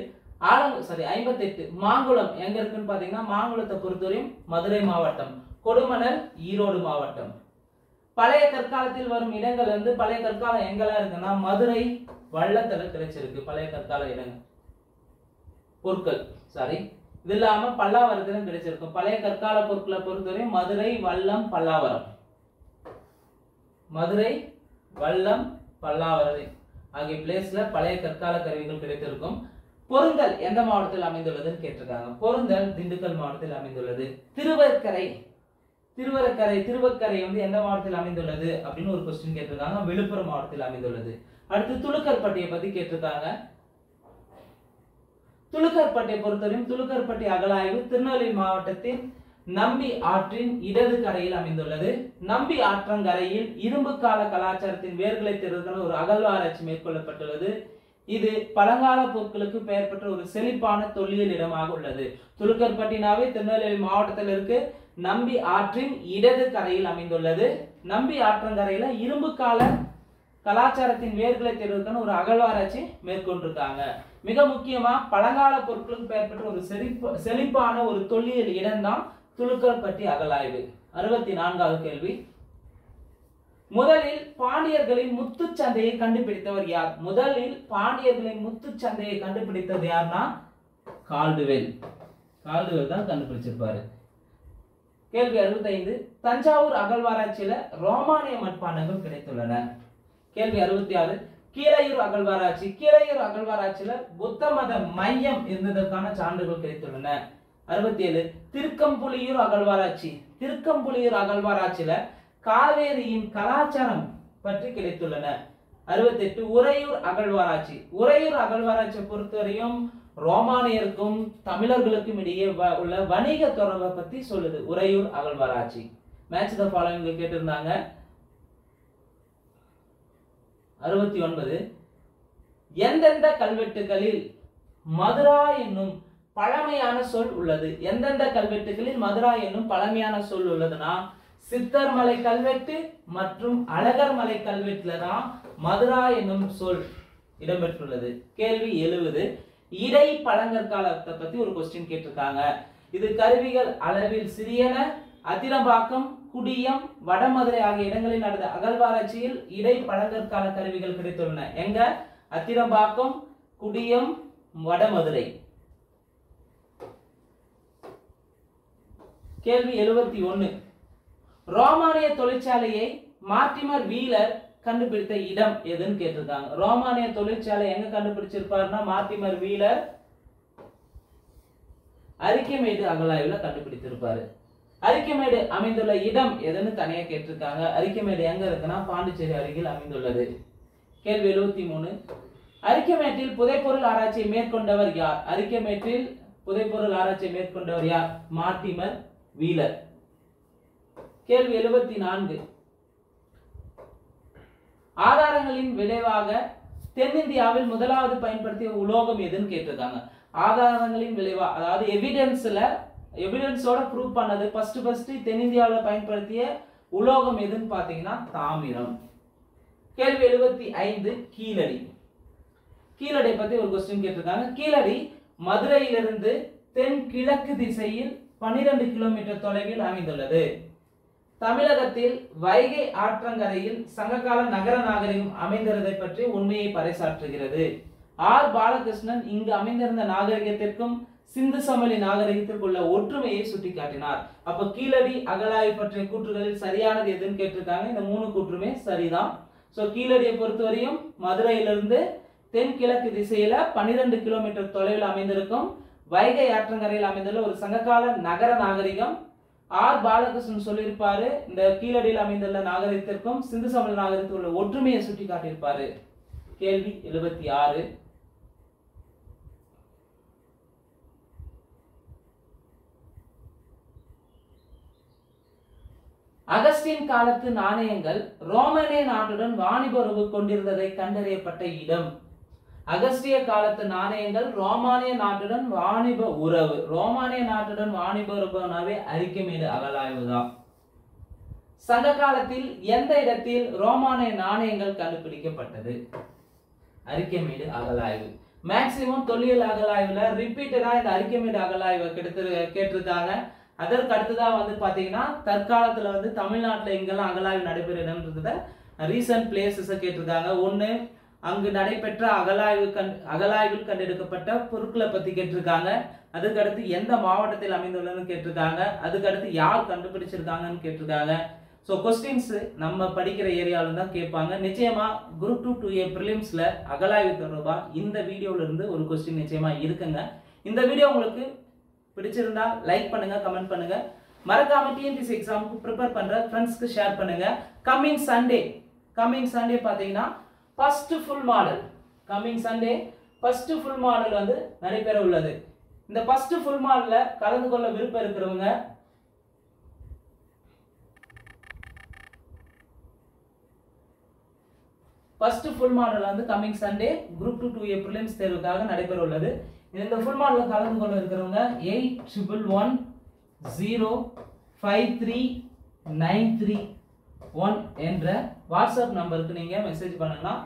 மாங்குளம் எங்க இருக்குன்னு பாத்தீங்கன்னா மாங்குளத்தை பொறுத்தவரையும் மதுரை மாவட்டம், கொடுமணல் ஈரோடு மாவட்டம். பழைய கற்காலத்தில் வரும் இடங்கள் வந்து பழைய கற்காலம் எங்கெல்லாம் இருக்குன்னா மதுரை வள்ளத்துல கிடைச்சிருக்கு பழைய கற்கால இடங்கள் பொருட்கள் சாரி. இது இல்லாம பல்லாவரத்திலும் கிடைச்சிருக்கும். பழைய கற்கால பொருட்களை பொறுத்தவரை மதுரை, வல்லம், பல்லாவரம். மதுரை, வல்லம், பல்லாவரம் ஆகிய பிளேஸ்ல பழைய கற்கால கருவிகள் கிடைத்திருக்கும். பொருந்தல் எந்த மாவட்டத்தில் அமைந்துள்ளதுன்னு கேட்டிருக்காங்க. பொருந்தல் திண்டுக்கல் மாவட்டத்தில் அமைந்துள்ளது. திருவக்கரை திருவக்கரை வந்து எந்த மாவட்டத்தில் அமைந்துள்ளது அப்படின்னு ஒரு கொஸ்டின் கேட்டிருக்காங்க. விழுப்புரம் மாவட்டத்தில் அமைந்துள்ளது. அடுத்து துலுக்கர்பட்டியை பத்தி கேட்டிருக்காங்க. துலுக்கர்பட்டியை பொறுத்தவரையும் துலுக்கர்பட்டி அகழாய்வு திருநெல்வேலி மாவட்டத்தின் நம்பி ஆற்றின் இடது கரையில் அமைந்துள்ளது. நம்பி ஆற்றங்கரையில் இரும்பு கால கலாச்சாரத்தின் வேர்களை தெரிவிக்க ஒரு அகழ்வாராய்ச்சி மேற்கொள்ளப்பட்டுள்ளது. இது பழங்கால பொருட்களுக்கு பெயர் பெற்ற ஒரு செழிப்பான தொல்லியல் இடமாக உள்ளது. துலுக்கர்பட்டினாவே திருநெல்வேலி மாவட்டத்தில் இருக்கு. நம்பி ஆற்றின் இடது கரையில் அமைந்துள்ளது. நம்பி ஆற்றங்கரையில இரும்பு கால கலாச்சாரத்தின் வேர்களை தெரிவிக்க ஒரு அகழ்வாராய்ச்சி மேற்கொண்டிருக்காங்க. மிக முக்கியமா பழங்கால பொருட்களுக்கு பெயர் பெற்ற ஒரு செழிப்பான ஒரு தொல்லியல் இடம் தான் துலுக்கர்பட்டி அகழாய்வு. 64வது கேள்வி. முதலில் பாண்டியர்களின் முத்து சந்தையை கண்டுபிடித்தவர் யார்? முதலில் பாண்டியர்களின் முத்து சந்தையை கண்டுபிடித்தது யார்னா கால்டுவெல் தான் கண்டுபிடிச்சிருப்பாரு. கேள்வி 65. தஞ்சாவூர் அகழ்வாராய்ச்சியில ரோமானிய மட்பாண்டங்கள் கிடைத்துள்ளன. கேள்வி 66. கீழையூர் அகழ்வாராய்ச்சியில புத்த மத மையம் இருந்ததற்கான சான்றுகள் கிடைத்துள்ளன. 67. திருக்கம்புலியூர் அகழ்வாராய்ச்சியில காவேரியின் கலாச்சாரம் பற்றி கிடைத்துள்ளன. 68. உறையூர் அகழ்வாராய்ச்சியை பொறுத்தவரையும் ரோமானியருக்கும் தமிழர்களுக்கும் இடையே உள்ள வணிக தொடர்பை பத்தி சொல்லுது உறையூர் அகழ்வாராய்ச்சி. மேட்ச் த ஃபாலோயிங் கேட்டிருந்தாங்க. 69. எந்தெந்த கல்வெட்டுகளில் மதுரா என்னும் பழமையான சொல் உள்ளது? எந்தெந்த கல்வெட்டுகளில் மதுரா என்னும் பழமையான சொல் உள்ளதுன்னா சித்தர்மலை கல்வெட்டு மற்றும் அழகர்மலை கல்வெட்டுல தான் மதுரா என்னும் சொல் இடம்பெற்றுள்ளது. கேள்வி 70. இடை பழங்கற்காலத்தை பத்தி ஒரு கொஸ்டின் கேட்டிருக்காங்க. இது கருவிகள் அளவில் சிறியன. அதிரம்பாக்கம், குடியம், வடமதுரை ஆகிய இடங்களில் நடந்த அகழ்வாராய்ச்சியில் இடை பழங்கற்கால கருவிகள் கிடைத்துள்ளன. எங்க? அதிரம்பாக்கம், குடியம், வடமதுரை. கேள்வி 71. ரோமானிய தொழிற்சாலையை மார்டிமர் வீலர் கண்டுபிடித்த இடம் எதுன்னு கேட்டிருக்காங்க. ரோமானிய தொழிற்சாலை எங்க கண்டுபிடிச்சிருப்பாருன்னா மார்டிமர் வீலர் அரிக்கமேடு அகழாய்வுல கண்டுபிடித்திருப்பாரு. அரிக்கமேடு அமைந்துள்ள இடம் எதுன்னு தனியா கேட்டிருக்காங்க. அரிக்கமேடு எங்க இருக்குன்னா பாண்டிச்சேரி அருகில் அமைந்துள்ளது. கேள்வி 73. அரிக்கமேட்டில் புதைப்பொருள் ஆராய்ச்சியை மேற்கொண்டவர் யார்? Mortimer Wheeler. கேள்வி 74. ஆதாரங்களின் விளைவாக தென்னிந்தியாவில் முதலாவது பயன்படுத்திய உலோகம் எதுன்னு கேட்டிருக்காங்க. ஆதாரங்களின் விளைவா அதாவது எவிடன்ஸோட ப்ரூவ் பண்ணது ஃபர்ஸ்ட் தென்னிந்தியாவில் பயன்படுத்திய உலோகம் எதுன்னு பாத்தீங்கன்னா தாமிரம். கேள்வி 75. கீழடி பத்தி ஒரு கொஸ்டின் கேட்டிருக்காங்க. கீழடி மதுரையிலிருந்து தென்கிழக்கு திசையில் 12 கிலோமீட்டர் தொலைவில் அமைந்துள்ளது. தமிழகத்தில் வைகை ஆற்றங்கரையில் சங்ககால நகர நாகரிகம் அமைந்திருந்ததை பற்றி உண்மையை பறைசாற்றுகிறது. ஆர் பாலகிருஷ்ணன் இங்கு அமைந்திருந்த நாகரிகத்திற்கும் சிந்து சமவெளி நாகரிகத்திற்கு உள்ள ஒற்றுமையை சுட்டிக்காட்டினார். அப்ப கீழடி அகழாய்வு பற்றிய கூற்றுகளில் சரியானது எதுன்னு கேட்டிருக்காங்க. இந்த 3 கூற்றுமே சரிதான். சோ கீழடியை பொறுத்தவரையும் மதுரையிலிருந்து தென்கிழக்கு திசையில 12 கிலோமீட்டர் தொலைவில் அமைந்திருக்கும் வைகை ஆற்றங்கரையில் அமைந்துள்ள ஒரு சங்ககால நகர நாகரிகம். ஆர் பாலகிருஷ்ணன் சொல்லியிருப்பாரு இந்த கீழடியில் அமைந்துள்ள நாகரிகத்திற்கும் சிந்து சமவெளி நாகரிகத்தில் உள்ள ஒற்றுமையை சுட்டி காட்டியிருப்பாரு. கேள்வி 76. அகஸ்டின் காலத்து நாணயங்கள் ரோமானிய நாட்டுடன் வாணிப உறவு கொண்டிருந்ததை கண்டறியப்பட்ட இடம். அகஸ்டிய காலத்து நாணயங்கள் ரோமானிய நாட்டுடன் வாணிப உறவுனாவே அரிக்கமேடு அகழாய்வு தான். சங்க காலத்தில் எந்த இடத்தில் ரோமானிய நாணயங்கள் கண்டுபிடிக்கப்பட்டது? அரிக்கமேடு அகழாய்வு. மேக்சிமம் தொல்லியல் அகழாய்வுல ரிப்பீட்டடா இந்த அரிக்கமேடு அகழாய்வு கேட்டிருக்காங்க. அதற்கு அடுத்ததாக வந்து பார்த்தீங்கன்னா தற்காலத்தில் வந்து தமிழ்நாட்டில் எங்கெல்லாம் அகழாய்வு நடைபெறுதுன்றத ரீசன்ட் பிளேசஸை கேட்டிருக்காங்க. ஒன்று அங்கு நடைபெற்ற அகழாய்வில் கண்டெடுக்கப்பட்ட பொருட்களை பற்றி கேட்டிருக்காங்க. அதுக்கடுத்து எந்த மாவட்டத்தில் அமைந்துள்ளதுன்னு கேட்டிருக்காங்க. அதுக்கடுத்து யார் கண்டுபிடிச்சிருக்காங்கன்னு கேட்டிருக்காங்க. ஸோ கொஸ்டின்ஸ் நம்ம படிக்கிற ஏரியாவில் தான் கேட்பாங்க. நிச்சயமா குரூப் 2 2A ப்ரிலிம்ஸ்ல அகழாய்வு தொடர்பாக இந்த வீடியோல இருந்து ஒரு கொஸ்டின் நிச்சயமா இருக்குங்க. இந்த வீடியோ உங்களுக்கு பிடிச்சிருந்தா லைக் பண்ணுங்க, கமெண்ட் பண்ணுங்க, மறக்காம டிஎன்பிஎஸ்சி எக்ஸாமுக்கு ப்ரிப்பேர் பண்ற ஃப்ரெண்ட்ஸ்க்கு ஷேர் பண்ணுங்க. கம்மிங் சண்டே பாத்தீங்கன்னா ஃபர்ஸ்ட் ஃபுல் மாடல் வந்து நடைபெற உள்ளது. இந்த ஃபர்ஸ்ட் ஃபுல் மாடல்ல கலந்து கொள்ள விருப்பம் இருக்கிறவங்க ஃபர்ஸ்ட் ஃபுல் மாடல் வந்து coming Sunday group 2 2A prelims தேர்வுக்காக நடைபெற உள்ளது. இந்த ஃபுல் மாடல்ல கலந்து கொள்ள இருக்கிறவங்க 8111053931 என்ற வாட்ஸ்அப் நம்பருக்கு நீங்க மெசேஜ் பண்ணலாம்.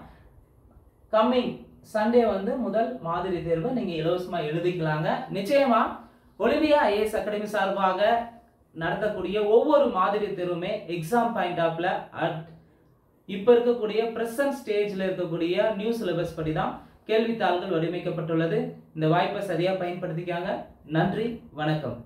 கம்மிங் சண்டே வந்து முதல் மாதிரி தேர்வை நீங்க இலவசமா எழுதிக்கலாங்க. நிச்சயமா ஒலிம்பியா ஐஏஎஸ் அகாடமி சார்பாக நடத்தக்கூடிய ஒவ்வொரு மாதிரி தேர்வுமே எக்ஸாம் பாயிண்ட் ஆஃப்ல இப்ப இருக்கக்கூடிய பிரசன்ட் ஸ்டேஜ்ல இருக்கக்கூடிய நியூ சிலபஸ் படி தான் கேள்வித்தாள்கள் வடிவமைக்கப்பட்டுள்ளது. இந்த வாய்ப்பை சரியா பயன்படுத்திக்காங்க. நன்றி, வணக்கம்.